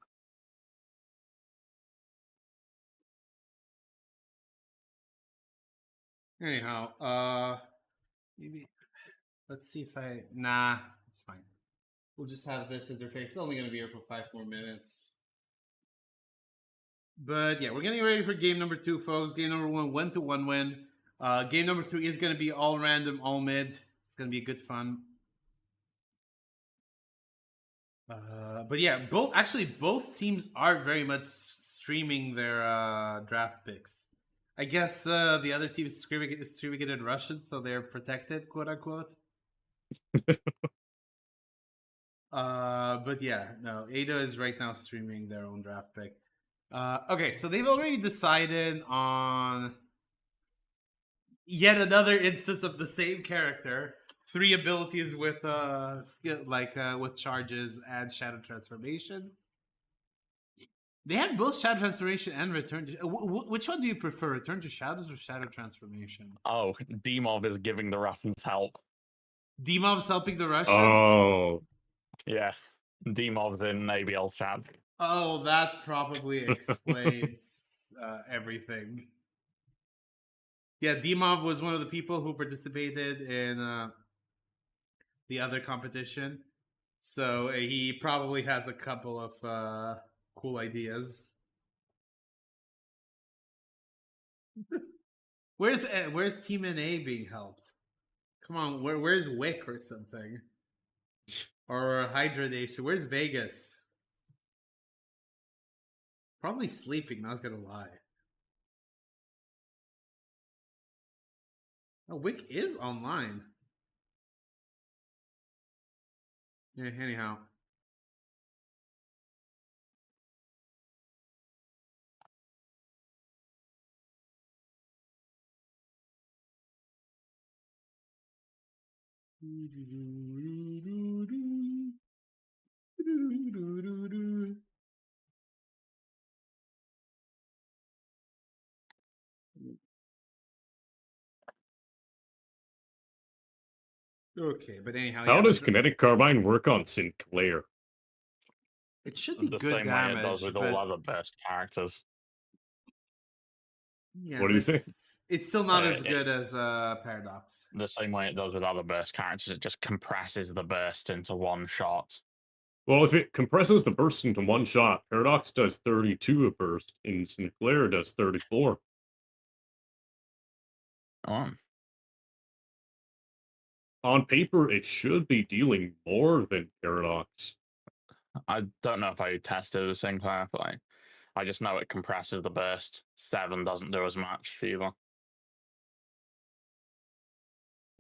Anyhow, maybe let's see if nah, it's fine. We'll just have this interface. It's only gonna be here for 5 more minutes. But yeah, we're getting ready for game number 2, folks. Game number 1 went to 1-win. Game number 3 is gonna be all random, all mid. It's gonna be good fun. But yeah, both teams are very much streaming their draft picks. I guess the other team is streaming it in Russian, so they're protected, quote unquote. But yeah, no, Ada is right now streaming their own draft pick. Okay, so they've already decided on yet another instance of the same character. 3 abilities with skill, like with charges and shadow transformation. They have both shadow transformation and return to. Which one do you prefer, return to shadows or shadow transformation? Oh, Demov is giving the Russians help. Demov's helping the Russians. Oh, Yeah, Demov's in ABL's chat. Oh, that probably explains everything. Yeah, Demov was one of the people who participated in the other competition. So he probably has a couple of cool ideas. Where's Team NA being helped? Come on, where's Wick or something? Or Hydra Nation? Where's Vegas? Probably sleeping, not gonna lie. Oh, Wick is online. Yeah, anyhow. Okay, but anyhow, How yeah, does but kinetic carbine work on Sinclair? it should be The good same way it does damage, with but all other burst characters. yeah, What do but you say? it's still not as It- good as Paradox. The same way it does with other burst characters, it just compresses the burst into one shot. Well, if it compresses the burst into one shot, Paradox does 32 a burst, and Sinclair does 34. Oh, On paper, it should be dealing more than Paradox. I don't know if I tested the Sinclair, but I just know it compresses the burst. 7 doesn't do as much either.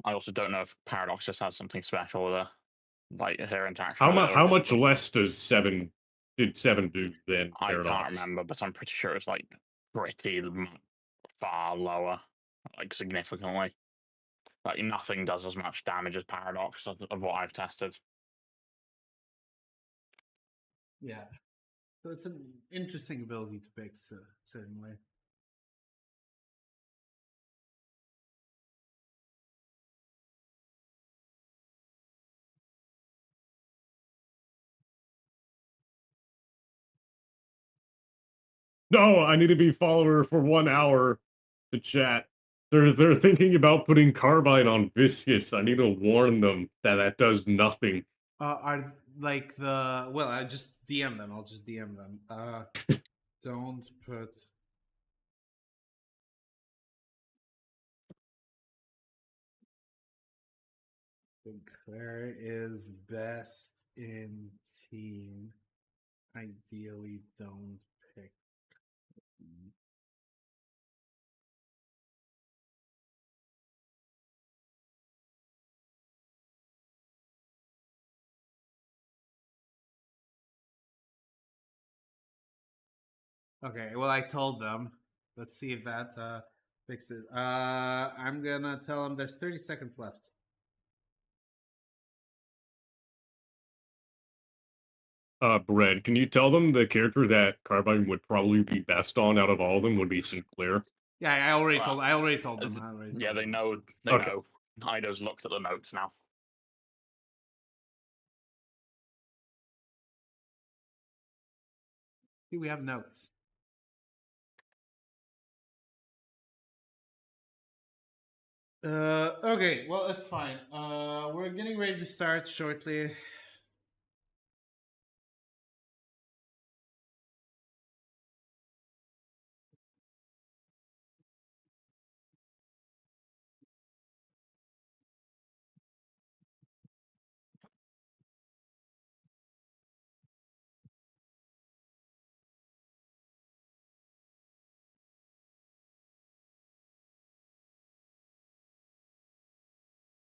I also don't know if Paradox just has something special with her, like her interaction. with it, or How just much less does 7 do than I can't Paradox? remember, but I'm pretty sure it's like pretty far lower, like significantly. Like nothing does as much damage as Paradox of what I've tested. Yeah, so it's an interesting ability to pick, certainly. No, I need to be follower for 1 hour to chat. They're thinking about putting carbine on Viscous. I need to warn them that that does nothing. Are like the well? I just DM them. I'll just DM them. Don't put. Sinclair is best in team. Ideally, don't pick. Okay, well, I told them. Let's see if that fixes. I'm gonna tell them there's 30 seconds left. Bread, can you tell them the character that carbine would probably be best on out of all of them would be Sinclair? Yeah, I already Well, told. I already told them. Yeah, they know. They Okay. know. Ido's looked at the notes now. See, we have notes. Okay, well, it's fine. We're getting ready to start shortly.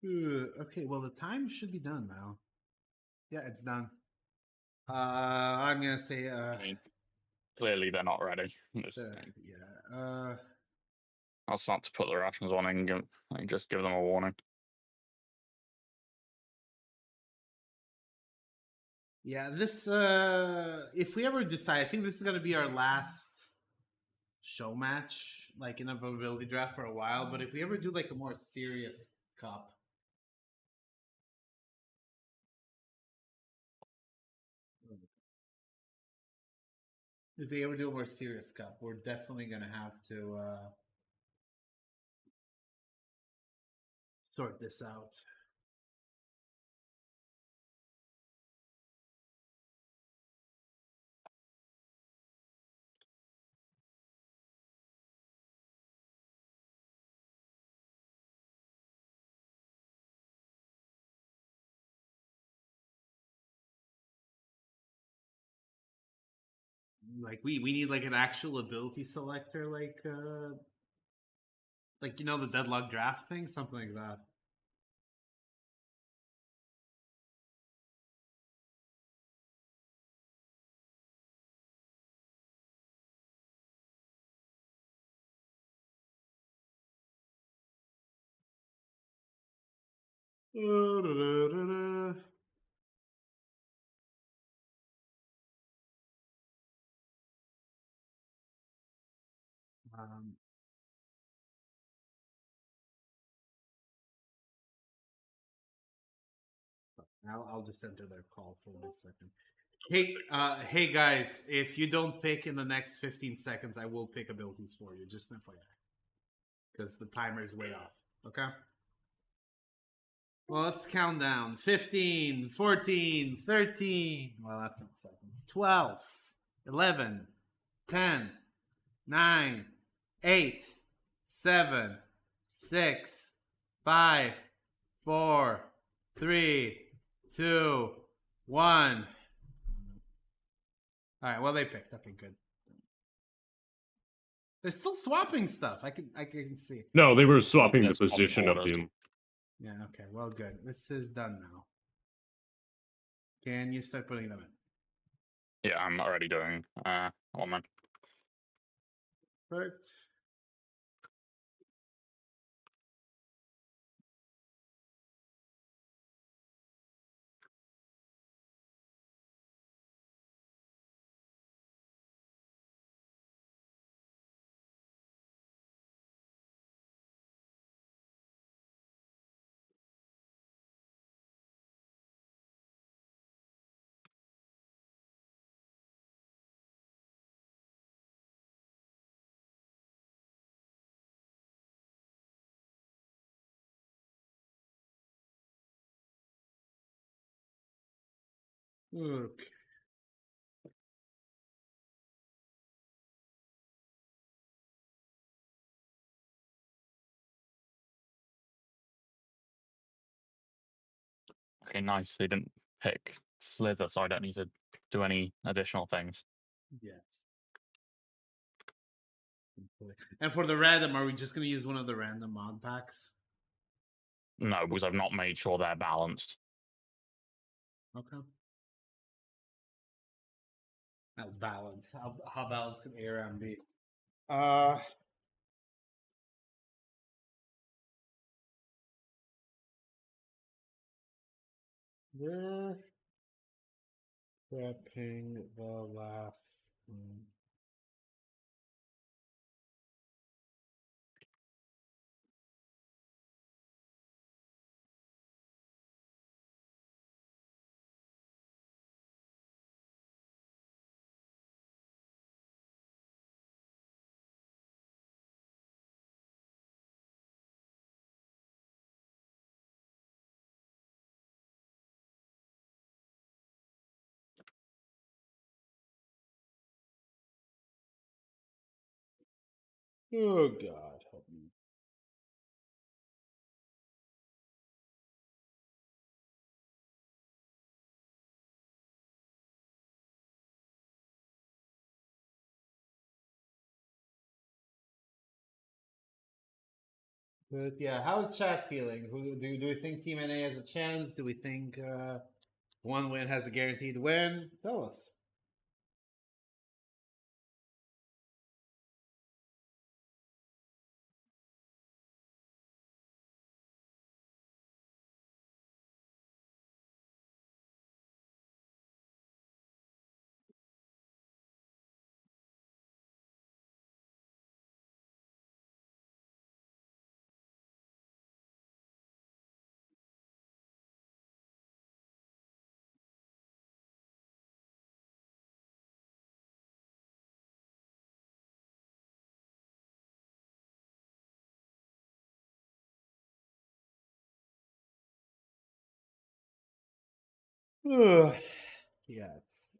Okay, well, the time should be done now. Yeah, it's done. I'm gonna say I mean, clearly they're not ready. yeah. I'll start to put the Russians on and just give them a warning. Yeah, this if we ever decide, I think this is gonna be our last show match, like in a availability draft for a while. But if we ever do like a more serious cup, if we ever do a more serious cup, we're definitely gonna have to sort this out. Like we need like an actual ability selector, like you know the Deadlock draft thing, something like that. Um, I'll just enter their call for 1 second. Hey guys, if you don't pick in the next 15 seconds, I will pick abilities for you, just FYI. Because the timer is way off. Okay? Well, let's count down. 15, 14, 13. Well, that's not seconds. 12, 11, 10, 9, 8, 7, 6, 5, 4, 3, 2, 1. All right, well, they picked. Okay, good. They're still swapping stuff. I can see. No, they were swapping the That's on position of orders. him. Yeah, okay. Well, good. This is done now. Can you start putting them in? Yeah, I'm already doing 1 minute. Perfect. Okay. Okay, nice. They didn't pick Slither, so I don't need to do any additional things. Yes. And for the random, are we just going to use one of the random mod packs? No, because I've not made sure they're balanced. Okay. Now balance. How balanced can ARAM be? We're prepping the last one. Oh God, help me. But yeah, how's chat feeling? Who do we think Team NA has a chance? Do we think one win has a guaranteed win? Tell us. Ugh. Yeah, it's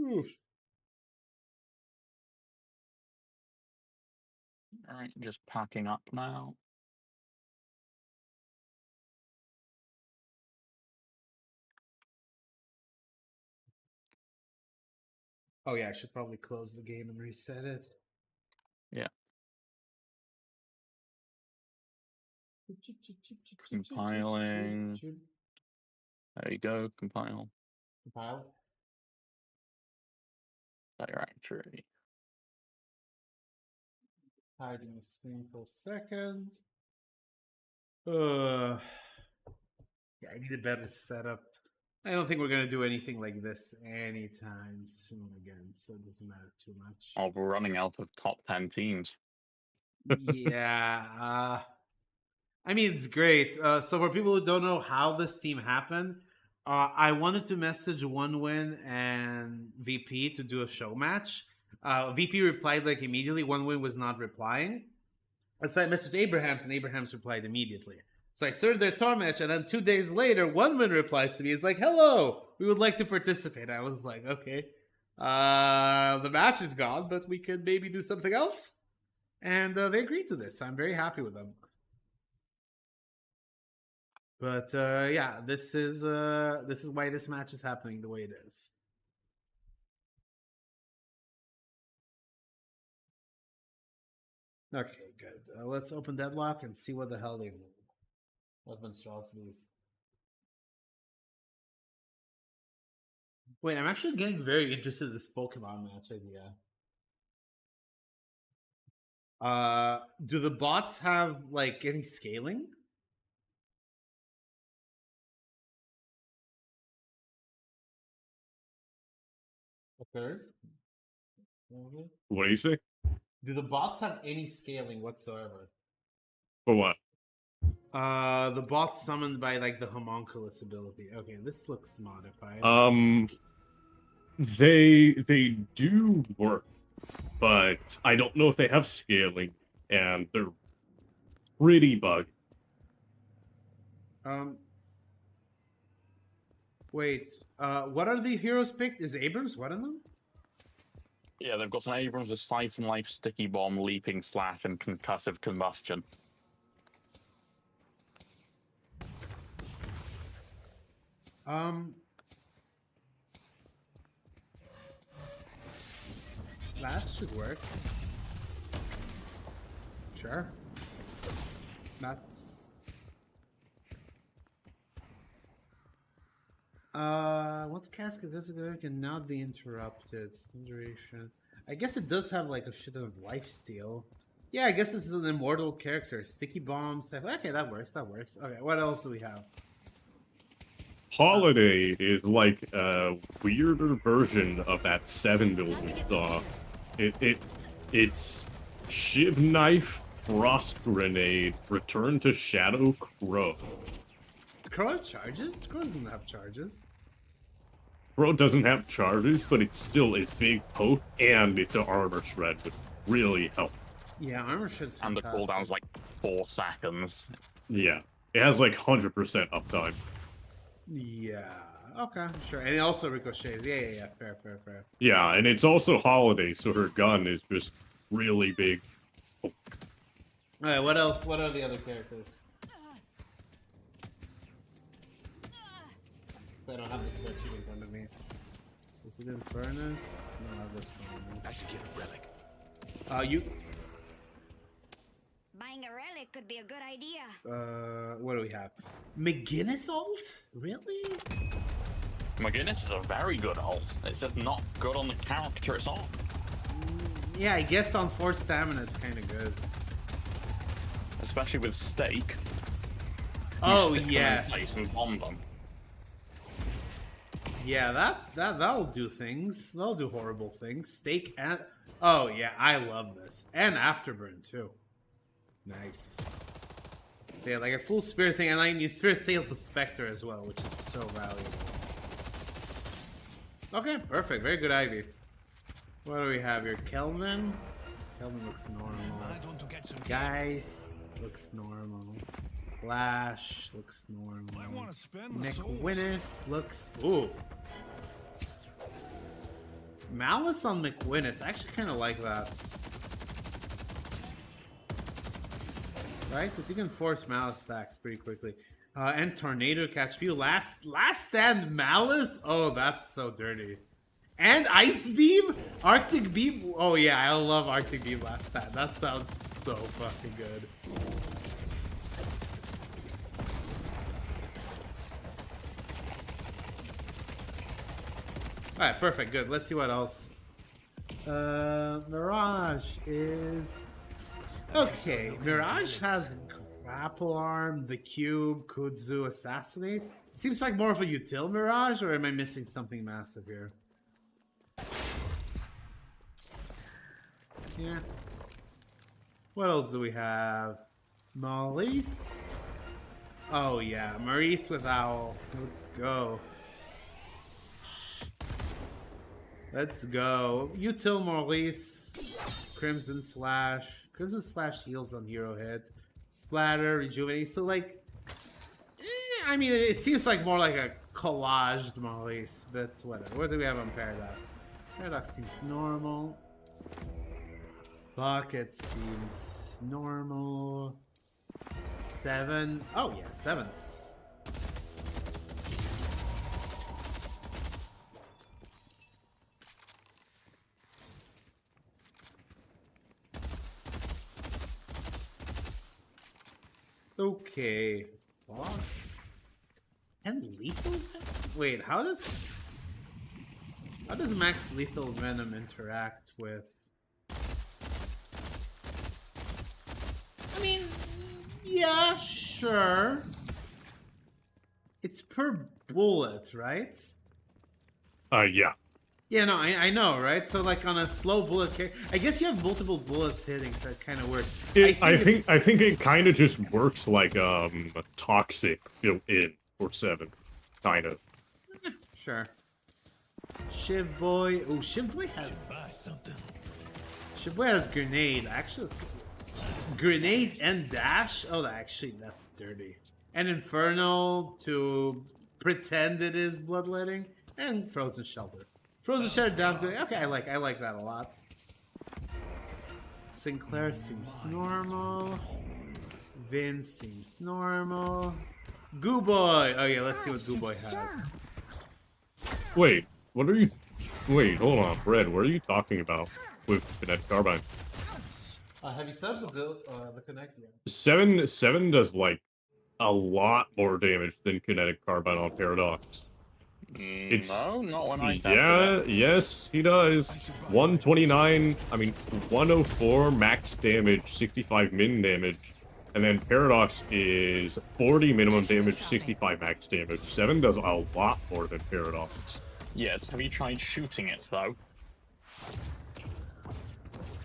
Oof. All right, just packing up now. Oh yeah, I should probably close the game and reset it. Yeah. Compiling. There you go, compile. Compile. Directory. Hiding the screen for a second. Yeah, I need a better setup. I don't think we're gonna do anything like this anytime soon again, so it doesn't matter too much. Oh, we're running out of top 10 teams. Yeah, I mean it's great. So for people who don't know how this team happened, I wanted to message One Win and VP to do a show match. VP replied like immediately. One Win was not replying. And so I messaged Abrahams, and Abrahams replied immediately. So I started their tour match, and then 2 days later, One Man replies to me. He's like, "Hello, we would like to participate." I was like, "Okay, the match is gone, but we could maybe do something else." And they agreed to this. So I'm very happy with them. But yeah, this is why this match is happening the way it is. Okay, good. Let's open Deadlock and see what the hell they do. What monstrosities. Wait, I'm actually getting very interested in this Pokemon match idea. Do the bots have like any scaling? Occurs? What do you say? Do the bots have any scaling whatsoever? For what? The bots summoned by like the homunculus ability. Okay, this looks modified. They do work, but I don't know if they have scaling, and they're pretty buggy. Wait. What are the heroes picked? Is Abrams one of them? Yeah, they've got some Abrams with Siphon Life, Sticky Bomb, Leaping Slash, and Concussive Combustion. That should work. Sure. That's... once cast visitor cannot be interrupted. Duration. I guess it does have like a shit of lifesteal. Yeah, I guess this is an immortal character. Sticky bombs. Okay, that works. That works. Okay, what else do we have? Holiday is like a weirder version of that 7 we saw. It's Shiv Knife, Frost Grenade, Return to Shadow Crow. Crow have charges? Crow doesn't have charges. Crow doesn't have charges, but it still is big poke, and it's an armor shred, which really helps. Yeah, armor shred's And the fantastic. cooldown's like 4 seconds. Yeah, it has like 100% uptime. Yeah. Okay, sure. And it also ricochets. Yeah. Fair. Yeah, and it's also Holiday, so her gun is just really big. Alright, what else? What are the other characters? I don't have the spreadsheet in front of me. Is it Infernus? No, that's not. I should get a relic. You. Buying a relic could be a good idea. What do we have? McGinnis ult? Really? McGinnis is a very good ult. It's just not good on the character it's on. Yeah, I guess on 4 stamina it's kind of good. Especially with Stake. Oh, Stick them in yes. place and bomb them. Yeah, that'll do things. That'll do horrible things. Stake and... Oh, yeah, I love this. And Afterburn, too. Nice. So yeah, like a full Spirit thing, and I mean, Spirit sails the Spectre as well, which is so valuable. Okay, perfect. Very good Ivy. What do we have here? Kelvin? Kelvin looks normal. I want to get some Geist looks normal. Flash looks normal. I want to spend the souls. McWinnis looks... Ooh. Malice on McWinnis. I actually kind of like that. Right? Because you can force Malice stacks pretty quickly. And Tornado catch view. Last stand Malice? Oh, that's so dirty. And Ice Beam? Arctic Beam? Oh yeah, I love Arctic Beam last stand. That sounds so fucking good. Alright, perfect, good. Let's see what else. Mirage is... Okay, Mirage has Grapple Arm, the Cube, Kudzu, Assassinate. Seems like more of a util Mirage, or am I missing something massive here? Yeah. What else do we have? Maurice? Oh yeah, Maurice with Owl. Let's go. Let's go. Util Maurice. Crimson Slash. Crimson Slash heals on hero hit. Splatter, Rejuvenate. So like... I mean, it seems like more like a collaged Maurice, but whatever. What do we have on Paradox? Paradox seems normal. Bucket seems normal. 7. Oh yeah, 7's. Okay. Block. And lethal? Wait, how does max lethal venom interact with? I mean, yeah, sure. It's per bullet, right? Yeah. Yeah, no, I know, right? So like on a slow bullet carry, I guess you have multiple bullets hitting, so it kind of works. I think it kind of just works like toxic built in for 7, kind of. Sure. Shiv Boy. Oh, Shiv Boy has. Buy something. Shiv Boy has grenade. Actually, grenade and dash. Oh, actually, that's dirty. And Inferno to pretend it is bloodletting, and Frozen Shelter. Frozen Shelter down to okay. I like that a lot. Sinclair seems normal. Vince seems normal. Goo Boy. Oh yeah, let's see what Goo Boy has. Wait, what are you... Wait, hold on, Brad, what are you talking about with Kinetic Carbine? Have you set up the connect yet? 7 does, like, a lot more damage than Kinetic Carbine on Paradox. It's... No, not when I tested Yeah, it. yes, he does. 129, I mean, 104 max damage, 65 min damage. And then Paradox is 40 minimum damage, 65 max damage. 7 does a lot more than Paradox. Yes, have you tried shooting it, though?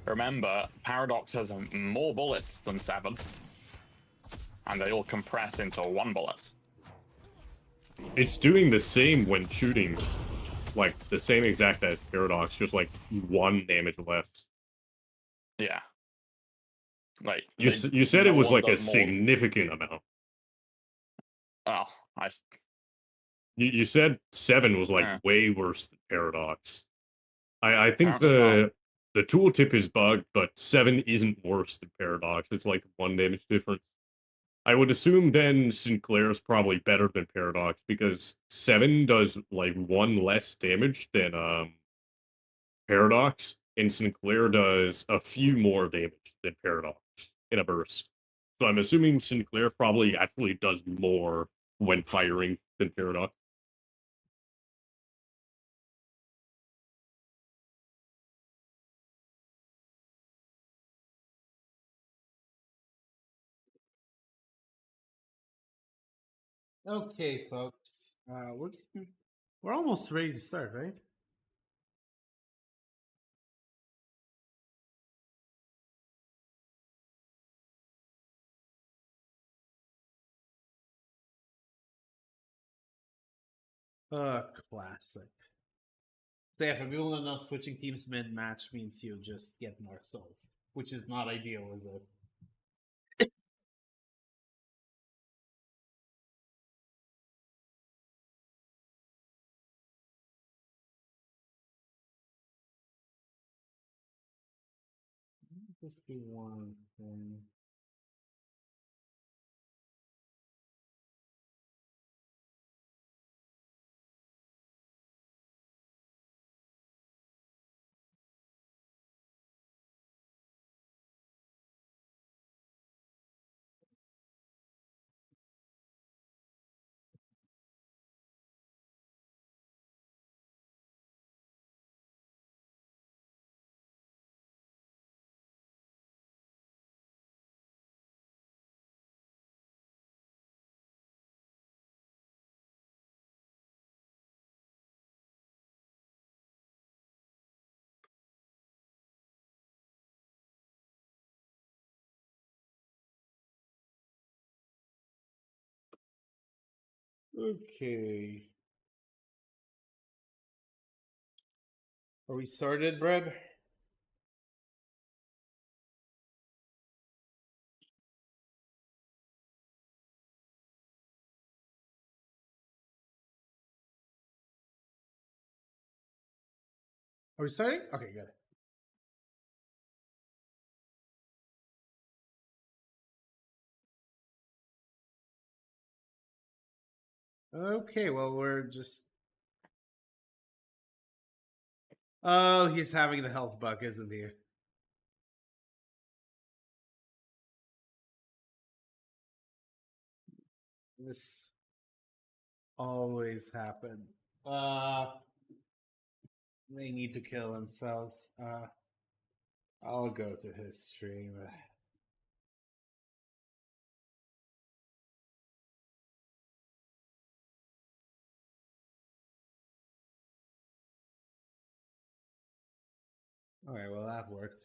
Remember, Paradox has more bullets than 7. And they all compress into 1 bullet. It's doing the same when shooting, like, the same exact as Paradox, just like 1 damage less. Yeah. Like, You said it no was one like a does more. significant amount. Oh, You said 7 was like Yeah. way worse than Paradox. I think Apparently the tooltip is bugged, but 7 isn't worse than Paradox. It's like 1 damage difference. I would assume then Sinclair's probably better than Paradox because 7 does like 1 less damage than Paradox, and Sinclair does a few more damage than Paradox in a burst. So I'm assuming Sinclair probably actually does more when firing than Paradox. Okay, folks. We're almost ready to start, right? Classic. So yeah, for people that know, switching teams mid-match means you just get more souls, which is not ideal, is it? Just do one thing. Okay. Are we started, Brad? Are we starting? Okay, good. Okay, well, we're just. Oh, he's having the health bug, isn't he? This always happen. They need to kill themselves. I'll go to his stream. Okay, well that worked.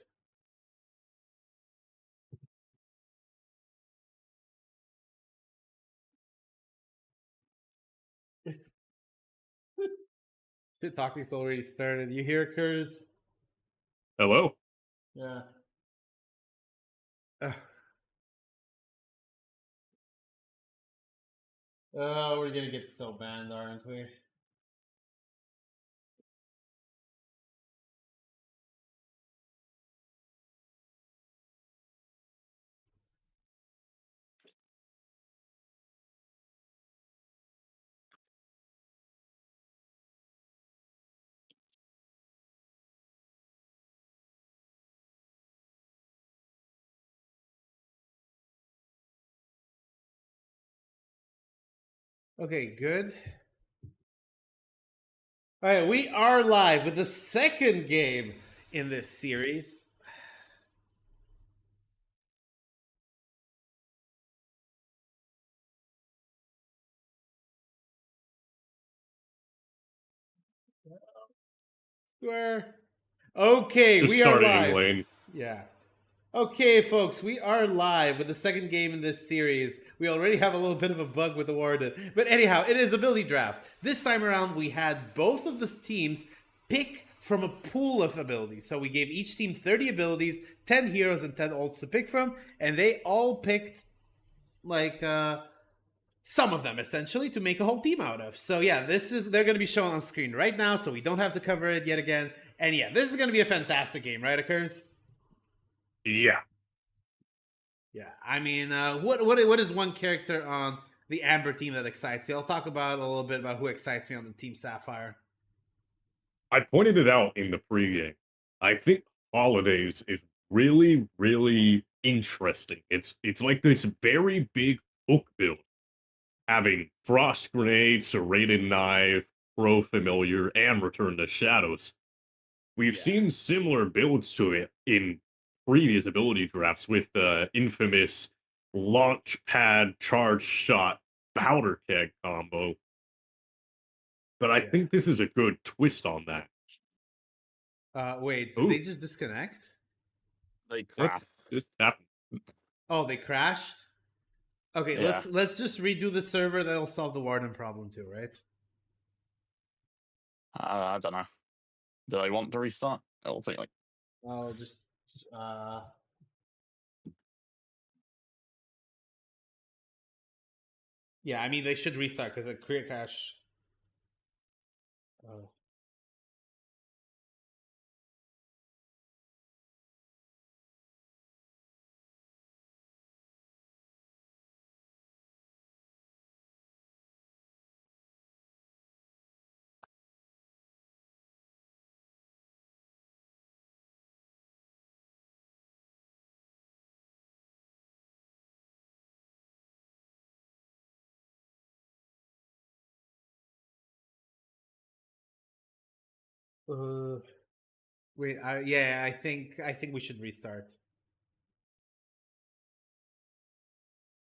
Shit talking's already started. You hear, Curse? Hello? Yeah. Oh, we're gonna get so banned, aren't we? Okay, good. All right, we are live with the second game in this series. Square. Okay, Just we are started in live. lane. Yeah. Okay, folks, we are live with the second game in this series. We already have a little bit of a bug with the Warden. But anyhow, it is ability draft. This time around, we had both of the teams pick from a pool of abilities. So we gave each team 30 abilities, 10 heroes, and 10 ults to pick from. And they all picked, like, some of them, essentially, to make a whole team out of. So yeah, they're going to be shown on screen right now, so we don't have to cover it yet again. And yeah, this is going to be a fantastic game, right, Occurs? Yeah. Yeah, I mean, what is one character on the Amber team that excites you? I'll talk about a little bit about who excites me on the Team Sapphire. I pointed it out in the pregame. I think Holidays is really, really interesting. It's like this very big hook build, having Frost Grenade, Serrated Knife, Pro Familiar, and Return to Shadows. We've Yeah. seen similar builds to it in previous ability drafts with the infamous launch pad charge shot powder keg combo. But I Yeah. think this is a good twist on that. Wait, did Ooh. they just disconnect? They That crashed. just happened. Oh, they crashed. Okay, Yeah. let's just redo the server. That'll solve the Warden problem too, right? I don't know. Do they want to restart? It'll take like I'll just yeah. I mean, they should restart because a career cache. Oh. Wait, yeah, I think we should restart.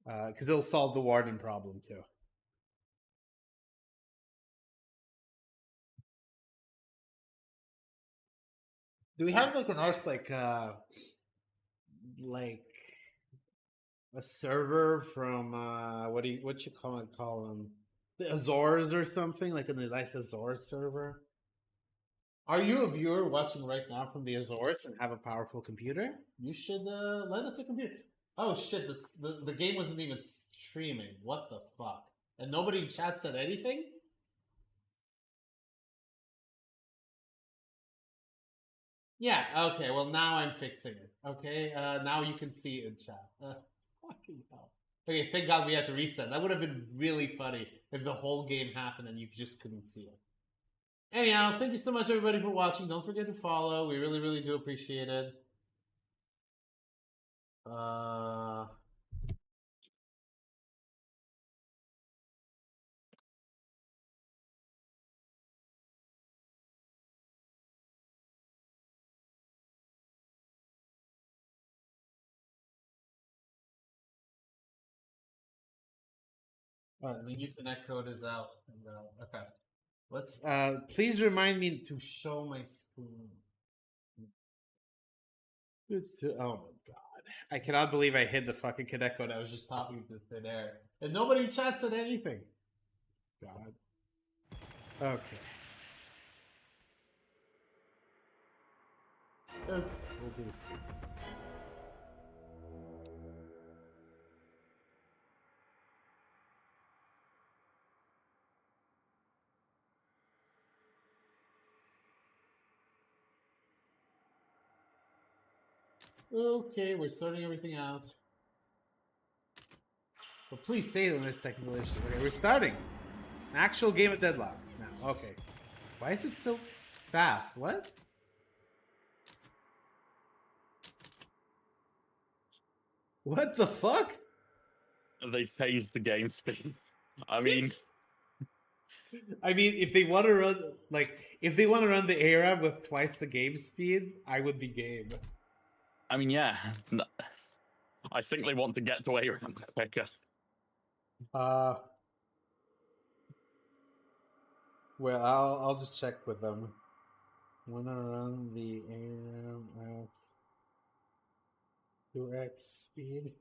Because it'll solve the warden problem too. Do we have like a nice like a server from what you call them, the Azores or something, like a nice Azores server? Are you a viewer watching right now from the Azores and have a powerful computer? You should lend us a computer. Oh shit! The game wasn't even streaming. What the fuck? And nobody in chat said anything. Yeah. Okay. Well, now I'm fixing it. Okay. Now you can see it in chat. Fucking hell. Okay. Thank God we had to reset. That would have been really funny if the whole game happened and you just couldn't see it. Anyhow, thank you so much everybody for watching. Don't forget to follow. We really, really do appreciate it. Alright, the Ethernet code is out. Okay. Let's please remind me to show my screen. Oh my god. I cannot believe I hid the fucking connect code. I was just talking to thin air. And nobody in chat said anything. God. Okay. Okay, we'll do the screen. Okay, we're sorting everything out. But please say that there's technical issues. Okay, we're starting. An actual game of Deadlock now. Okay. Why is it so fast? What? What the fuck? They phased the game speed. I mean, I mean, if they want to run if they want to run the era with twice the game speed, I would be game. yeah. I think they want to get to ARAM quicker. Well, I'll just check with them. Wanna run the ARAM at 2x speed?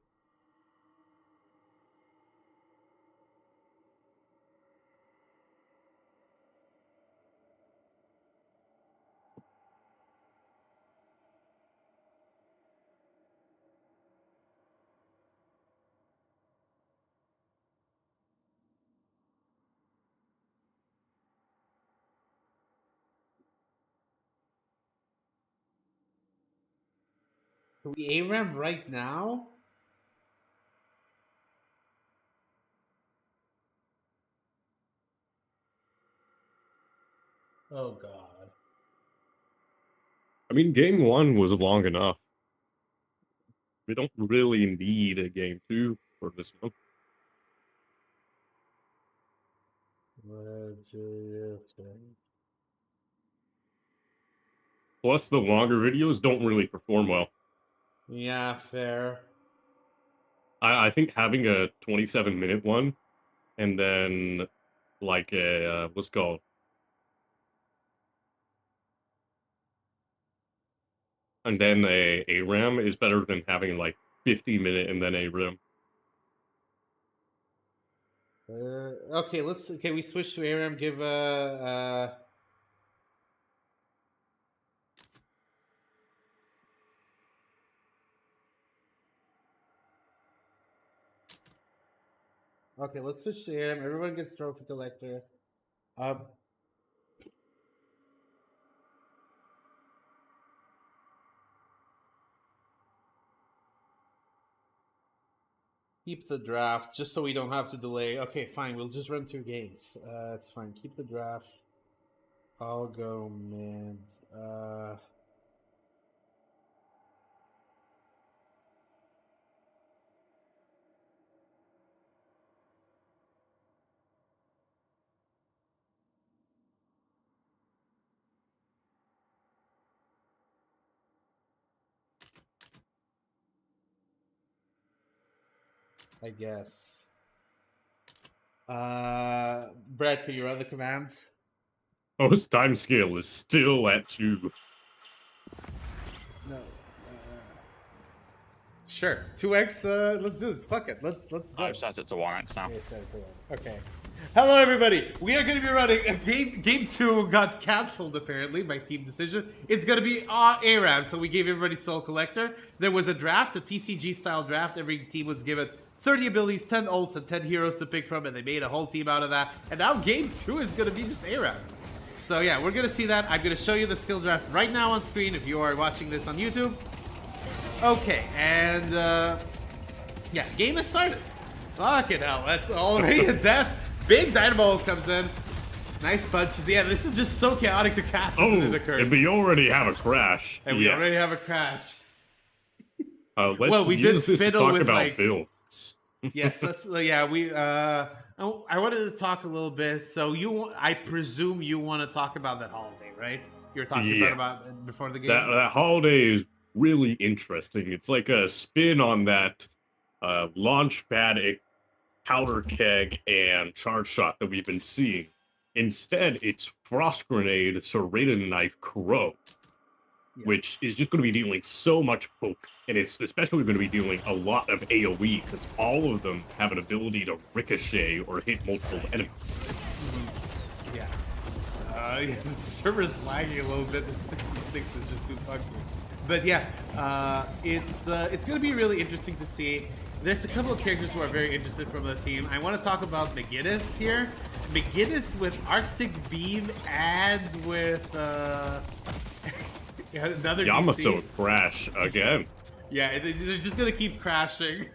Do we ARAM right now? Oh god. I mean, game one was long enough. We don't really need a game two for this one. What do you think? Plus, the longer videos don't really perform well. Yeah, fair. I think having a 27-minute one and then like a what's it called, and then a RAM is better than having like 50-minute and then a RAM. Okay, can we switch to ARAM? Give okay, let's switch to ARAM. Everyone gets trophy collector. Keep the draft just so we don't have to delay. Okay, fine. We'll just run 2 games. It's fine. Keep the draft. I'll go mid. I guess. Brett, can you run the commands? Oh, his time scale is still at 2. No. Sure. 2x. Let's do this. Fuck it. Let's go. I've set it to 1x now. Okay, set it to 1. Okay. Hello, everybody. We are going to be running a game. Game 2 got canceled apparently by team decision. It's going to be ARAM. So we gave everybody Soul Collector. There was a draft, a TCG style draft. Every team was given 30 abilities, 10 ults, and 10 heroes to pick from, and they made a whole team out of that. And now game 2 is going to be just ARAM. So yeah, we're going to see that. I'm going to show you the skill draft right now on screen if you are watching this on YouTube. Okay, and yeah, game has started. Fucking hell, that's already a death. Big Dynamo comes in. Nice punches. Yeah, this is just so chaotic to cast as it occurs. And we already have a crash. And we already have a crash. Let's well, we use did this to fiddle talk with, about like, builds. Yes, let's. Yeah, we. I wanted to talk a little bit. So I presume you want to talk about that holiday, right? You were talking about it before the game. That holiday is really interesting. It's like a spin on that launch pad, powder keg, and charge shot that we've been seeing. Instead, it's Frost Grenade, Serrated Knife, Crow, which is just going to be dealing so much poke, and it's especially going to be dealing a lot of AoE, because all of them have an ability to ricochet or hit multiple enemies. Yeah. Yeah, the server's lagging a little bit. The 66 is just too funky. But yeah, it's going to be really interesting to see. There's a couple of characters who are very interested from the team. I want to talk about McGinnis here. McGinnis with Arctic Beam and with another Yamato DC. crash again. Yeah, they're just going to keep crashing.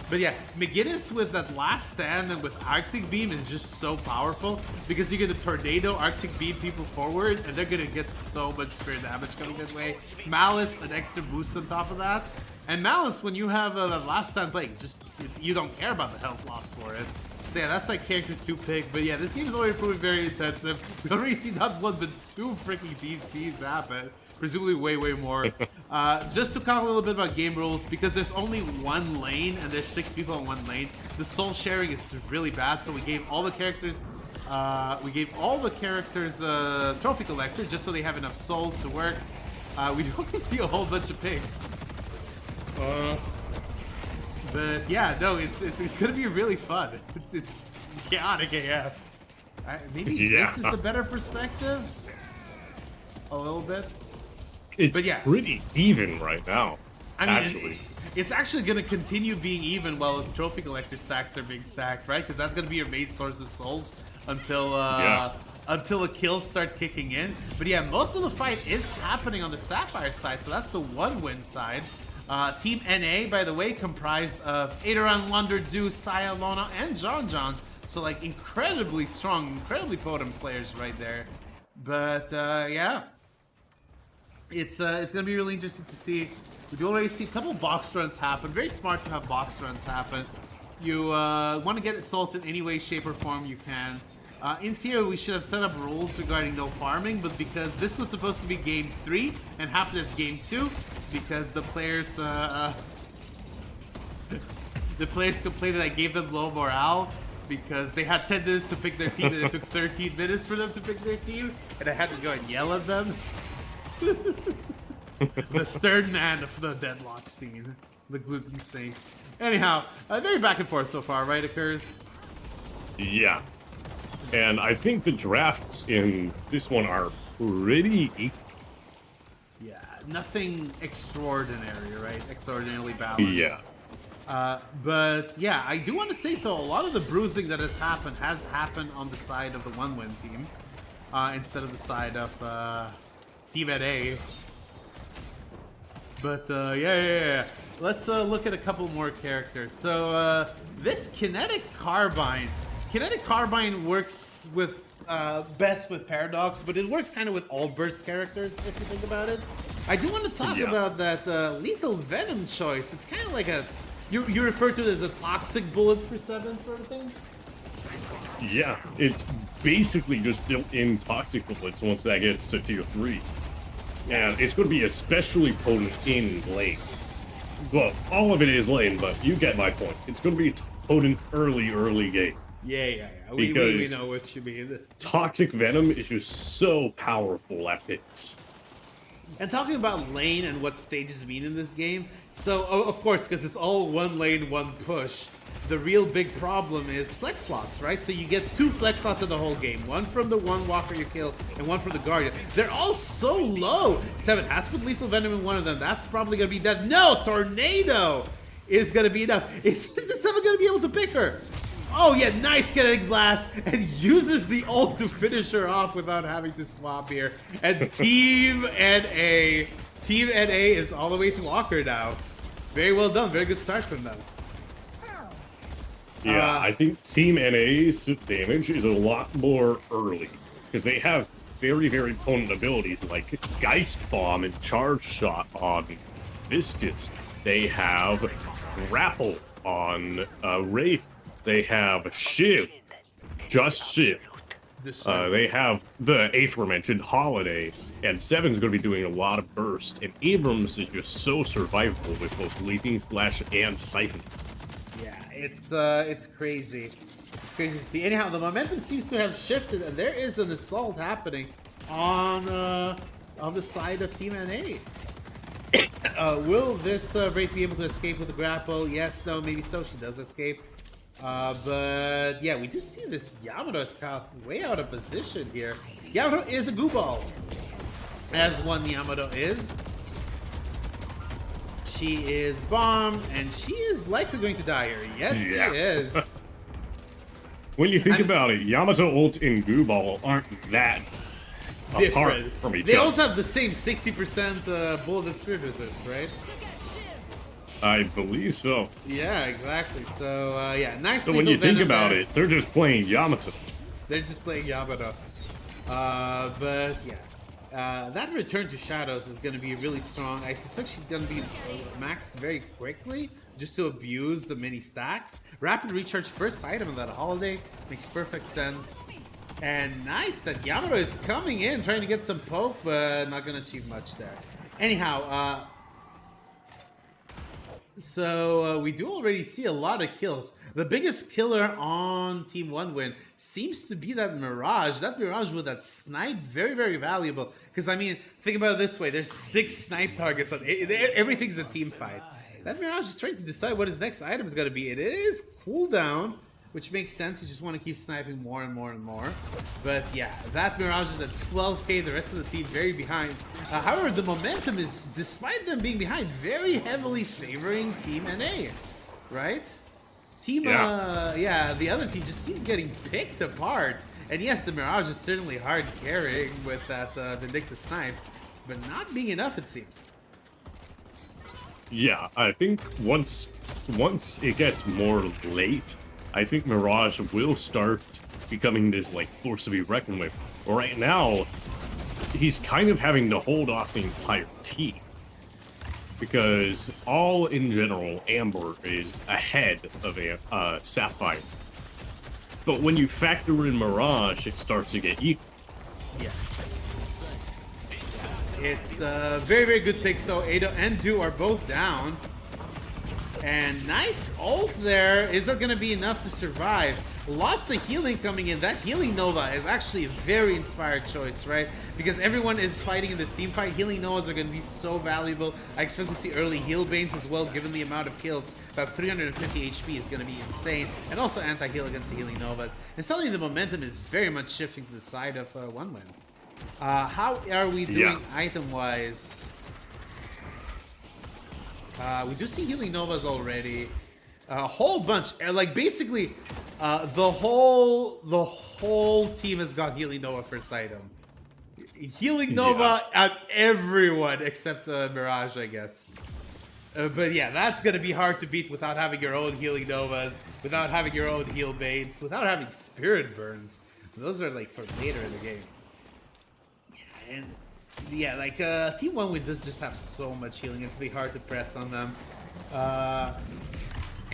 But yeah, McGinnis with that last stand and with Arctic Beam is just so powerful because you get a tornado Arctic Beam people forward and they're gonna get so much spear damage coming that way. Malice, an extra boost on top of that. And Malice, when you have a last stand playing, just you don't care about the health loss for it. So yeah, that's like character 2 pick. But yeah, this game is already proving very intensive. We already see not one but 2 freaking DCs happen. Presumably way more. Just to talk a little bit about game rules, because there's only one lane and there's 6 people in one lane. The soul sharing is really bad, so we gave all the characters trophy collector just so they have enough souls to work. We don't see a whole bunch of picks. But yeah, no, it's gonna be really fun. It's chaotic AF. Maybe this is the better perspective. A little bit. It's pretty even right now. I mean, actually, it's actually going to continue being even while those trophy collector stacks are being stacked, right? Because that's going to be your main source of souls until the kills start kicking in. But yeah, most of the fight is happening on the Sapphire side, so that's the 1-win side. Team NA, by the way, comprised of Adoran, Wonder, Dew, Saya, Lona, and John. So like incredibly strong, incredibly potent players right there. But yeah. It's gonna be really interesting to see. We do already see a couple box runs happen. Very smart to have box runs happen. You want to get souls in any way, shape, or form you can. In theory, we should have set up rules regarding no farming, but because this was supposed to be game 3 and happened as game 2, because the players complained that I gave them low morale because they had 10 minutes to pick their team and it took 13 minutes for them to pick their team, and I had to go and yell at them. The stern man of the Deadlock scene. The gluten snake. Anyhow, very back and forth so far, right, Occurs? Yeah. And I think the drafts in this one are pretty equal. Yeah, nothing extraordinary, right? Extraordinarily balanced. Yeah. But yeah, I do want to say though, a lot of the bruising that has happened on the side of the 1-win team, instead of the side of Team NA. But yeah. Let's look at a couple more characters. So this Kinetic Carbine works with best with Paradox, but it works kind of with all burst characters if you think about it. I do want to talk about that Lethal Venom choice. It's kind of like you refer to it as a toxic bullets for 7 sort of thing. Yeah, it's basically just built-in toxic bullets once that gets to tier 3. And it's going to be especially potent in lane. Well, all of it is lane, but you get my point. It's going to be a potent early game. Yeah. We Because- know what you mean. Toxic Venom is just so powerful at picks. And talking about lane and what stages mean in this game, so of course, because it's all one lane, one push, the real big problem is flex slots, right? So you get 2 flex slots in the whole game, one from the one walker you kill and one from the guardian. They're all so low. 7 has put lethal venom in one of them. That's probably gonna be dead. No, tornado is gonna be enough. Is the 7 gonna be able to pick her? Oh yeah, nice kinetic blast, and uses the ult to finish her off without having to swap here. And Team NA is all the way to Walker now. Very well done, very good start from them. Yeah, I think Team NA's damage is a lot more early because they have very potent abilities like Geist Bomb and Charge Shot on Viscous. They have Grapple on Wraith. They have Shiv, just Shiv. They have the aforementioned Holiday, and 7's going to be doing a lot of burst, and Abrams is just so survivable with both Leaping Flash and Siphon. Yeah, it's crazy. It's crazy to see. Anyhow, the momentum seems to have shifted, and there is an assault happening on the side of Team NA. Will this Wraith be able to escape with the grapple? Yes, no, maybe so. She does escape. But yeah, we do see this Yamato scout way out of position here. Yamato is a goo ball, as one Yamato is. She is bombed, and she is likely going to die here. Yes, Yeah. she is. When you think about it, Yamato ult and Goo Ball aren't that apart Different. from each They other. also have the same 60% bullet and spirit resist, right? I believe so. Yeah, exactly. So yeah, nice. So when you lethal think venom about there. it, they're just playing Yamato. They're just playing Yamato. But yeah, that return to Shadows is going to be really strong. I suspect she's going to be maxed very quickly just to abuse the mini stacks. Rapid recharge first item in that holiday makes perfect sense. And nice that Yamato is coming in, trying to get some poke, but not going to achieve much there. Anyhow, so we do already see a lot of kills. The biggest killer on Team 1 win seems to be that Mirage. That Mirage with that snipe, very valuable. Because, I mean, think about it this way. There's 6 snipe targets. On everything's a team fight. That Mirage is trying to decide what his next item is going to be. It is cooldown, which makes sense. You just want to keep sniping more and more. But yeah, that Mirage is at 12k. The rest of the team very behind. However, the momentum is, despite them being behind, very heavily favoring Team NA, right? Team, yeah, the other team just keeps getting picked apart. And yes, the Mirage is certainly hard carrying with that Vindicta snipe, but not being enough, it seems. Yeah, I think once it gets more late, I think Mirage will start becoming this like force to be reckoned with. Right now, he's kind of having to hold off the entire team. Because all in general, Amber is ahead of a Sapphire. But when you factor in Mirage, it starts to get equal. Yeah. It's a very good pick. So Ado and Du are both down. And nice ult there. Is that going to be enough to survive? Lots of healing coming in. That Healing Nova is actually a very inspired choice, right? Because everyone is fighting in this team fight. Healing Novas are going to be so valuable. I expect to see early heal Banes as well, given the amount of kills. About 350 HP is going to be insane. And also anti-heal against the Healing Novas. And suddenly the momentum is very much shifting to the side of one win. How are we doing item-wise? We do see Healing Novas already. A whole bunch. Like, basically, the whole team has got Healing Nova first item. Healing Nova at everyone except Mirage, I guess. But yeah, that's going to be hard to beat without having your own Healing Novas, without having your own heal baits, without having Spirit Burns. Those are, like, for later in the game. And yeah, like Team 1 does just have so much healing. It's really hard to press on them.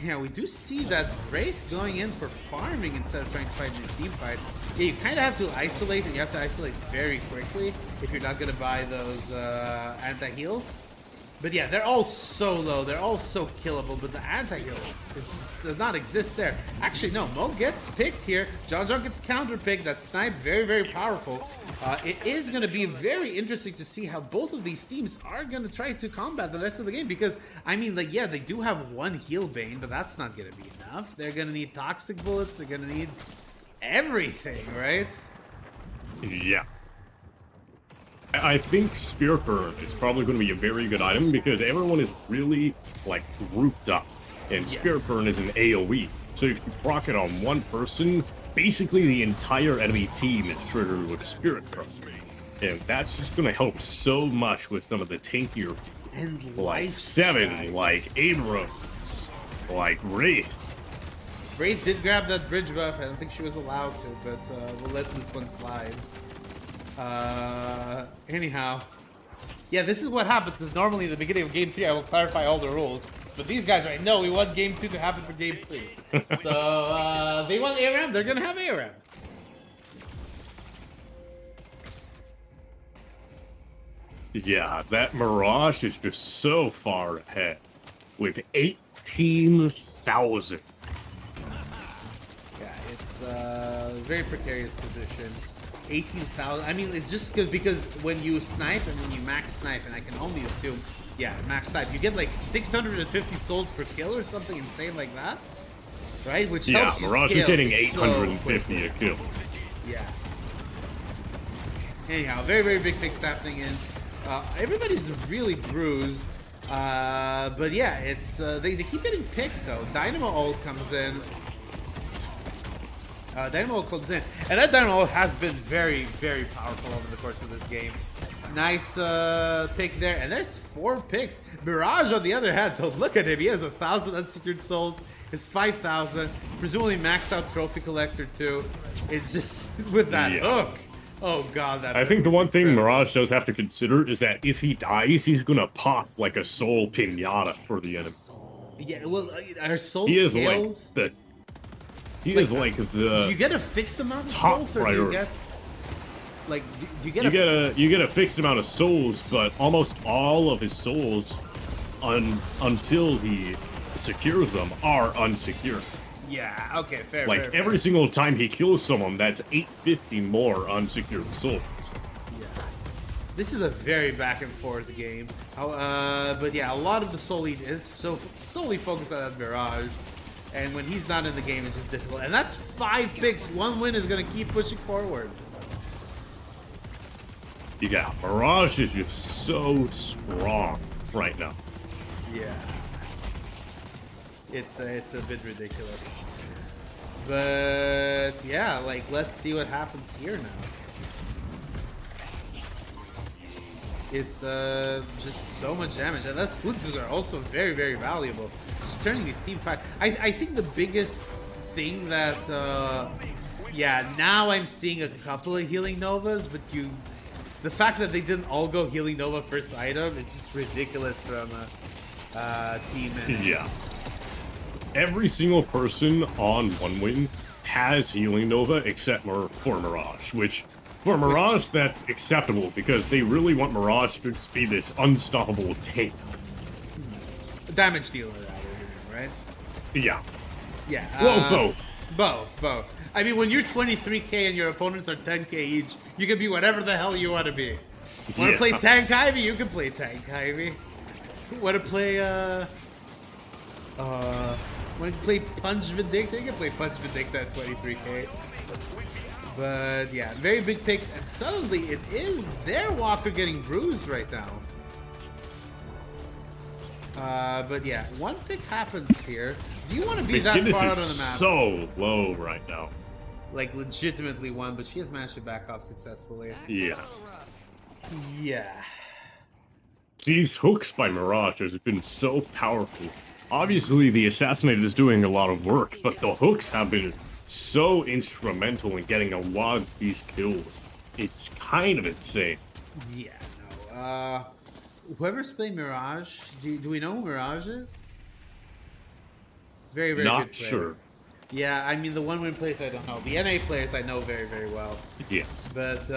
Yeah, we do see that Wraith going in for farming instead of trying to fight in this team fight. Yeah, you kind of have to isolate, and you have to isolate very quickly if you're not going to buy those anti-heals. But yeah, they're all so low. They're all so killable, but the anti-heal does not exist there. Actually, no. Mo gets picked here. John gets counter-picked. That snipe, very, very powerful. It is going to be very interesting to see how both of these teams are going to try to combat the rest of the game. Because, I mean, like, yeah, they do have one heal bane, but that's not going to be enough. They're going to need toxic bullets. They're going to need everything, right? Yeah. I think Spear Curve is probably going to be a very good item because everyone is really, like, grouped up. And Spear Curve is an AoE. So if you proc it on one person, basically the entire enemy team is triggered with Spirit Curve. And that's just going to help so much with some of the tankier, And like Seven, like Abrams, like Wraith. Wraith did grab that bridge buff. I don't think she was allowed to, but we'll let this one slide. Anyhow. Yeah, this is what happens, because normally in the beginning of Game 3 I will clarify all the rules. But these guys are like, no, we want Game 2 to happen for Game 3. So, they want ARAM, they're gonna have ARAM. Yeah, that Mirage is just so far ahead. With 18,000. Yeah, it's a very precarious position. 18,000. I mean, it's just because when you snipe and when you max snipe, and I can only assume, yeah, max snipe, you get like 650 souls per kill or something insane like that, right? Which helps you Mirage scale is getting so 850 quickly. a kill. Yeah. Anyhow, very, very big things happening in. Everybody's really bruised. But yeah, it's they keep getting picked though. Dynamo ult comes in. Dynamo ult comes in, and that Dynamo ult has been very, very powerful over the course of this game. Nice pick there, and there's 4 picks. Mirage, on the other hand, though, look at him. He has 1,000 unsecured souls. His 5,000, presumably maxed out trophy collector too. It's just with that hook. Oh god, that. I think the one thing Mirage does have to consider is that if he dies, he's gonna pop like a soul pinata for the enemy. Yeah, well, our souls He is scaled. like the. He is like the. Do you get a fixed amount of top souls, or do you priority. get like do you get You get a fixed amount of souls, but almost all of his souls, until he secures them, are unsecured. Yeah, okay, fair. Like fair, every fair. single time he kills someone, that's 850 more unsecured souls. Yeah. This is a very back and forth game. But yeah, a lot of the soul lead is so solely focused on that Mirage. And when he's not in the game, it's just difficult. And that's 5 picks. 1 win is going to keep pushing forward. Yeah, Mirage is just so strong right now. Yeah. It's a bit ridiculous. But yeah, like let's see what happens here now. It's just so much damage, and those Hootsus are also very, very valuable. Just turning these team fight. I think the biggest thing that yeah, now I'm seeing a couple of healing novas, but the fact that they didn't all go healing nova first item, it's just ridiculous from a team. And Yeah. Every single person on One Win has healing nova except for Mirage, which for Mirage that's acceptable because they really want Mirage to just be this unstoppable tank. damage dealer, right? Yeah. Yeah. Well, both. Both. I mean, when you're 23k and your opponents are 10k each, you can be whatever the hell you want to be. Want to play Tank Ivy? You can play Tank Ivy. Want to play want to play Punch Vindicta? You can play Punch Vindicta at 23k. But yeah, very big picks, and suddenly it is their Walker getting bruised right now. But yeah, 1 pick happens here. Do you want to be that McGinnis far out is on the map? so low right now. Like legitimately 1, but she has managed to back off successfully. Yeah. Yeah. These hooks by Mirage has been so powerful. Obviously, the Assassinator is doing a lot of work, but the hooks have been so instrumental in getting a lot of these kills. It's kind of insane. Yeah, no. Whoever's playing Mirage, do we know who Mirage is? Very, very Not good player. sure. Yeah, I mean, the 1-win players I don't know. The NA players I know very, very well. Yeah. But,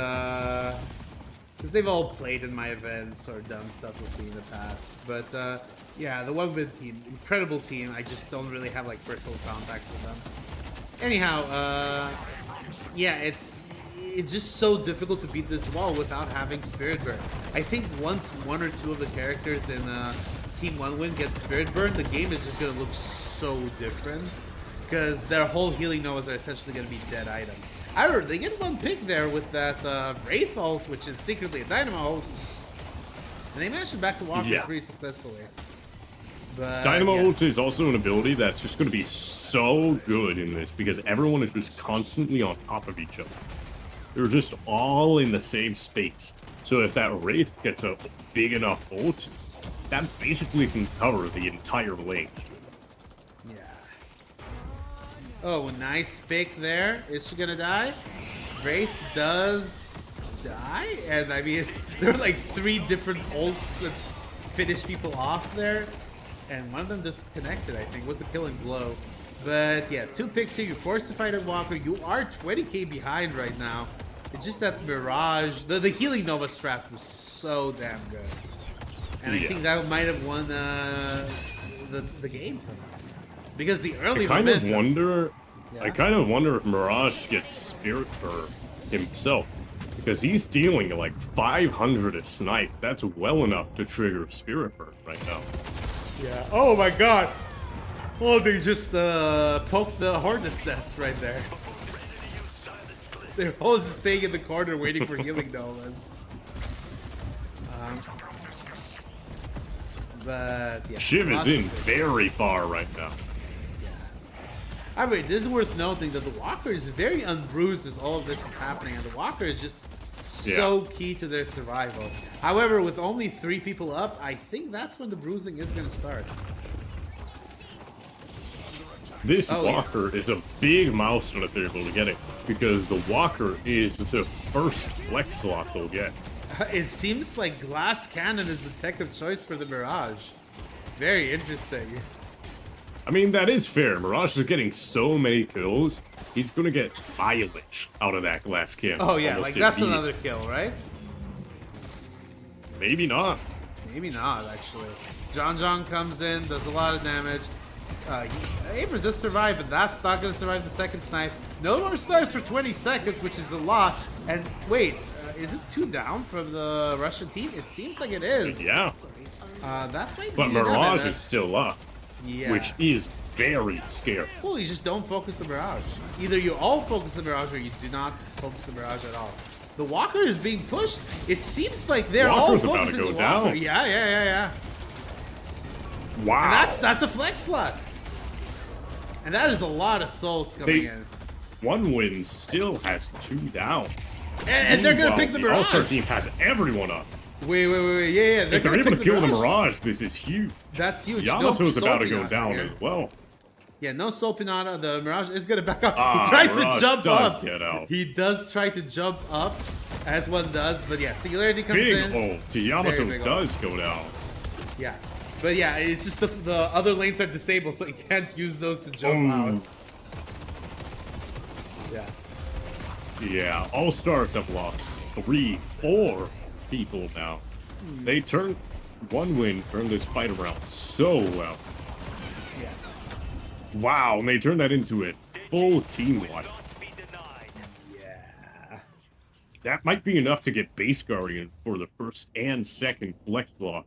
because they've all played in my events or done stuff with me in the past. But yeah, the one win team, incredible team. I just don't really have like personal contacts with them. Anyhow, yeah, it's just so difficult to beat this wall without having Spirit Burn. I think once one or two of the characters in Team 1 Win get Spirit Burn, the game is just gonna look so different because their whole healing novas are essentially gonna be dead items. However, they get one pick there with that Wraith ult, which is secretly a Dynamo ult, and they managed to back the walkers pretty successfully. But, Dynamo ult is also an ability that's just going to be so good in this because everyone is just constantly on top of each other. They're just all in the same space. So if that Wraith gets a big enough ult, that basically can cover the entire lane. Yeah. Oh, nice pick there. Is she gonna die? Wraith does die? And I mean, there are like 3 different ults that finish people off there. And one of them just connected, I think. Was a killing blow. But yeah, 2 picks here. You're forced to fight a Walker. You are 20k behind right now. It's just that Mirage, the healing Nova strat was so damn good. And I think that might have won the game for them. Because the early I kind momentum, of wonder if Mirage gets Spirit for himself. Because he's dealing like 500 a snipe. That's well enough to trigger Spirit Burn right now. Yeah. Oh my god. Oh, they just poked the Hornet's nest right there. They're all just staying in the corner waiting for healing novas. But yeah. Shiv is in very far right now. I mean, this is worth noting that the Walker is very unbruised as all of this is happening, and the Walker is just so key to their survival. However, with only 3 people up, I think that's when the bruising is going to start. This Walker is a big milestone if they're able to get it, because the Walker is the first flex lock they'll get. It seems like Glass Cannon is the tech of choice for the Mirage. Very interesting. I mean, that is fair. Mirage is getting so many kills, he's going to get mileage out of that Glass Cannon. Oh yeah, like that's another kill, right? Maybe not. Maybe not, actually. John comes in, does a lot of damage. Abrams does survive, but that's not going to survive the second snipe. No more starts for 20 seconds, which is a lot. And wait, is it 2 down from the Russian team? It seems like it is. Yeah. That might but be Mirage is still up, yeah. which is very scary. Well, you just don't focus the Mirage. Either you all focus the Mirage or you do not focus the Mirage at all. The Walker is being pushed. It seems like they're Walker's all about to focusing go the Walker. down. Yeah. Wow. And that's a flex slot. And that is a lot of souls coming in. 1 Win still has 2 down. And they're going to pick the Mirage. All-Star team has everyone up. Wait. Yeah. If they're able to kill the Mirage, this is huge. That's huge. Yamato's no about to go Pinata down here. as well. Yeah, no Soul Pinata. The Mirage is going to back up. He tries Mirage to jump does up. Get out. He does try to jump up, as one does. But yeah, Singularity comes in. Big ult. Yamato does go down. Yeah. But yeah, it's just the other lanes are disabled, so you can't use those to jump out. Yeah. Yeah, all stars have lost 3, 4 people now. They turned 1 Win, turned this fight around so well. Yeah. Wow, and they turned that into a full team wipe. Yeah. That might be enough to get Base Guardian for the first and second flex lock.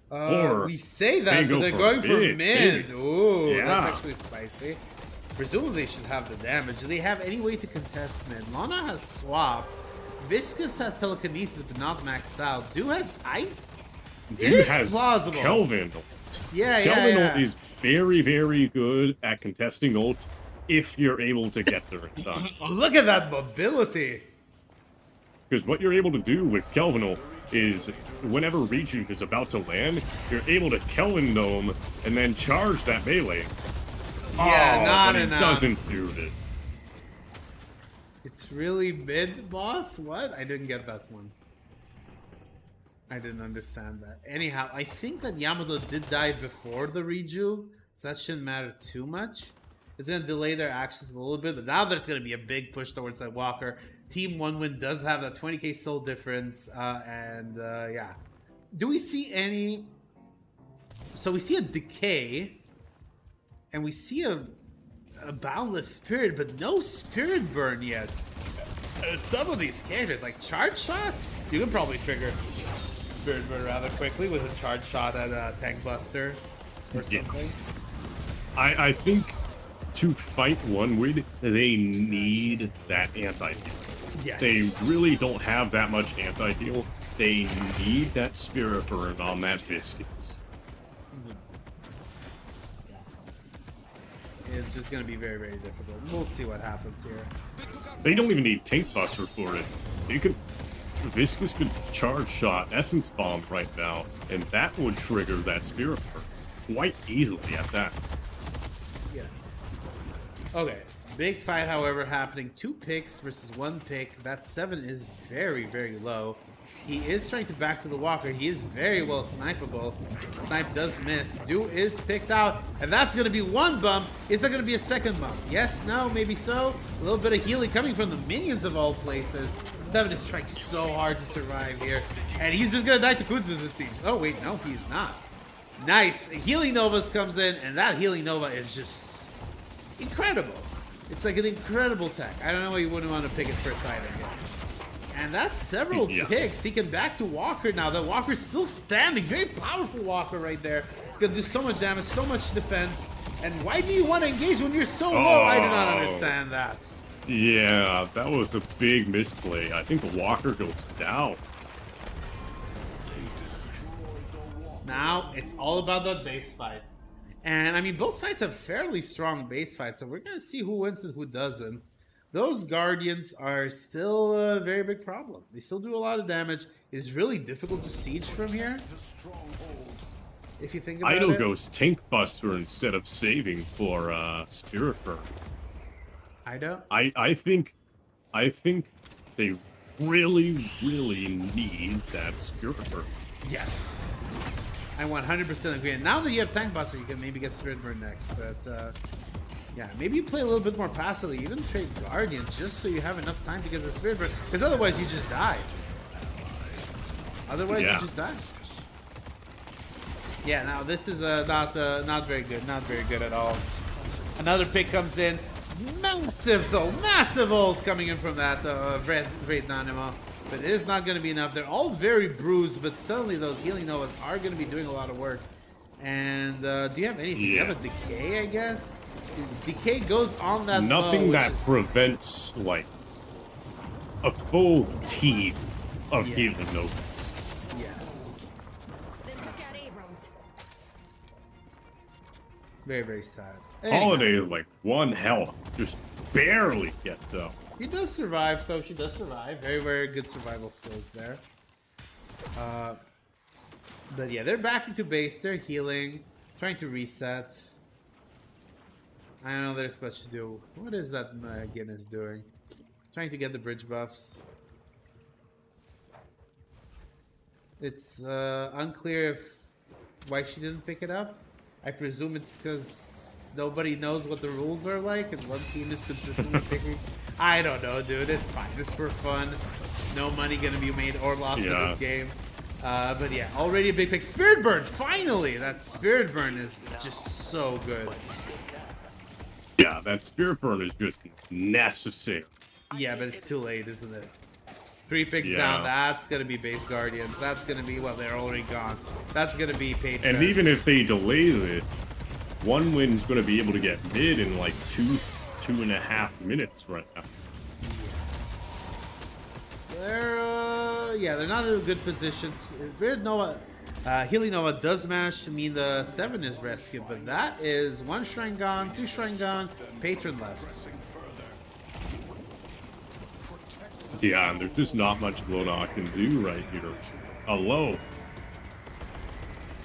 Or we say that, but they're going for mid. Ooh, yeah. That's actually spicy. Presumably they should have the damage. Do they have any way to contest mid? Lana has swap. Viscous has telekinesis, but not maxed out. Dew has ice? Dude has plausible. Kelvin ult. Yeah. Kelvin ult is very, very good at contesting ult if you're able to get there in time. Oh, look at that mobility. Because what you're able to do with Kelvin ult is whenever Riju is about to land, you're able to Kelvin Dome and then charge that melee. Yeah, not but enough. It doesn't do it. It's really mid, boss? What? I didn't get that one. I didn't understand that. Anyhow, I think that Yamato did die before the Riju, so that shouldn't matter too much. It's going to delay their actions a little bit, but now there's going to be a big push towards that Walker. Team One Win does have that 20k soul difference, and yeah. Do we see any? So we see a decay, and we see a boundless spirit, but no spirit burn yet. Some of these characters, like charge shot, you can probably trigger spirit burn rather quickly with a charge shot at a tank buster or something. I think to fight one win, they need that anti-heal. Yes. They really don't have that much anti-heal. They need that spirit burn on that biscuits. It's just going to be very, very difficult. We'll see what happens here. They don't even need tank buster for it. You could Viscous could charge shot Essence Bomb right now, and that would trigger that spirit burn quite easily at that. Yeah. Okay. Big fight, however, happening. 2 picks versus 1 pick. That 7 is very, very low. He is trying to back to the walker. He is very well snipeable. Snipe does miss. Do is picked out, and that's going to be 1 bump. Is that going to be a 2nd bump? Yes, no, maybe so. A little bit of healing coming from the minions of all places. 7 is trying so hard to survive here, and he's just going to die to Kudzus, it seems. Oh, wait, no, he's not. Nice. Healing Novas comes in, and that Healing Nova is just incredible. It's like an incredible tech. I don't know why you wouldn't want to pick it first item here. And that's several picks. He can back to Walker now. The Walker's still standing. Very powerful Walker right there. It's going to do so much damage, so much defense. And why do you want to engage when you're so low? I do not understand that. Yeah, that was a big misplay. I think the Walker goes down. Now, it's all about that base fight. And, I mean, both sides have fairly strong base fights, so we're going to see who wins and who doesn't. Those Guardians are still a very big problem. They still do a lot of damage. It's really difficult to siege from here, if you think about it. Ido goes Tank Buster instead of saving for Spirit Burn. Ido? I think they really, really need that Spirit Burn. Yes. I 100% agree. And now that you have Tank Buster, you can maybe get Spirit Burn next. But, yeah, maybe you play a little bit more passively. Even trade Guardians just so you have enough time to get the Spirit Burn. Because otherwise you just die. Otherwise you just die. Yeah, now this is not very good. Not very good at all. Another pick comes in. Massive, though. Massive ult coming in from that Red Nanimo. But it is not going to be enough. They're all very bruised, but suddenly those Healing Novas are going to be doing a lot of work. And do you have anything? You have a Decay, I guess? Decay goes on that Nothing low, that prevents, like, a full team of Healing Novas. Yes. They took out Abrams. Very, very sad. Holiday is like 1 health. Just barely gets out. He does survive, though. She does survive. Very, very good survival skills there. But yeah, they're backing to base. They're healing. Trying to reset. I don't know there's much to do. What is that Guinness doing? Trying to get the bridge buffs. It's unclear why she didn't pick it up. I presume it's because nobody knows what the rules are like and one team is consistently picking. I don't know, dude. It's fine. It's for fun. No money gonna be made or lost in this game. But yeah, already a big pick. Spirit Burn! Finally! That Spirit Burn is just so good. Yeah, that Spirit Burn is just necessary. Yeah, but it's too late, isn't it? 3 picks down. That's gonna be base Guardians. That's gonna be, well, they're already gone. That's gonna be Patriot. And even if they delay this, 1 win's gonna be able to get mid in like 2.5 minutes right now. They're not in a good position. Weird Nova, Healing Nova does manage to mean the 7 is rescued, but that is 1 shrine gone, 2 shrine gone, Patron left. Yeah, and there's just not much Lodok can do right here. Alone.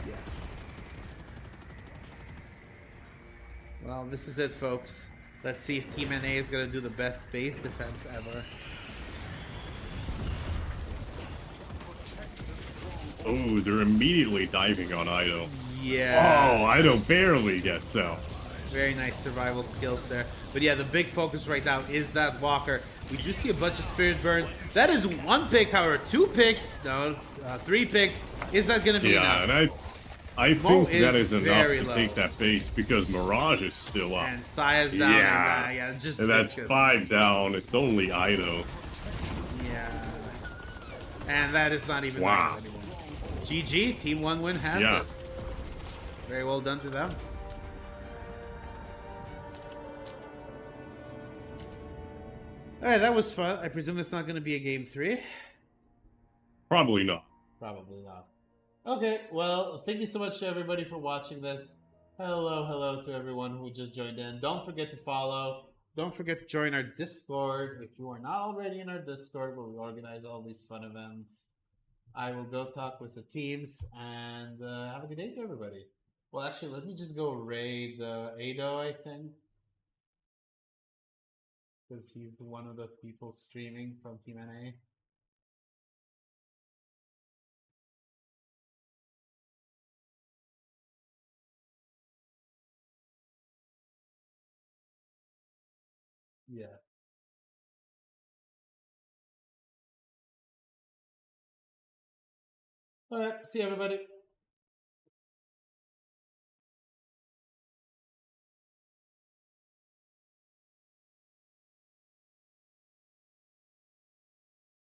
Yeah. Well, this is it, folks. Let's see if Team NA is going to do the best base defense ever. Oh, they're immediately diving on Ido. Yeah. Oh, Ido barely gets out. Very nice survival skills there. But yeah, the big focus right now is that Walker. We do see a bunch of Spirit Burns. That is 1 pick, however. 2 picks, no, 3 picks. Is that going to be Yeah, enough? and I Mo think that is is enough very to low. take that base because Mirage is still up. And Saya's down, Yeah. and yeah, just And that's viscous. 5 down. It's only Ido. Yeah. And that is not even Wow. nice anymore. GG, Team 1 win has Yeah. this. Very well done to them. Alright, that was fun. I presume it's not going to be a game 3? Probably not. Probably not. Okay, well, thank you so much to everybody for watching this. Hello to everyone who just joined in. Don't forget to follow. Don't forget to join our Discord if you are not already in our Discord where we organize all these fun events. I will go talk with the teams and have a good day to everybody. Well, actually, let me just go raid Ado, I think. Because he's one of the people streaming from Team NA. Yeah. Alright, see you everybody.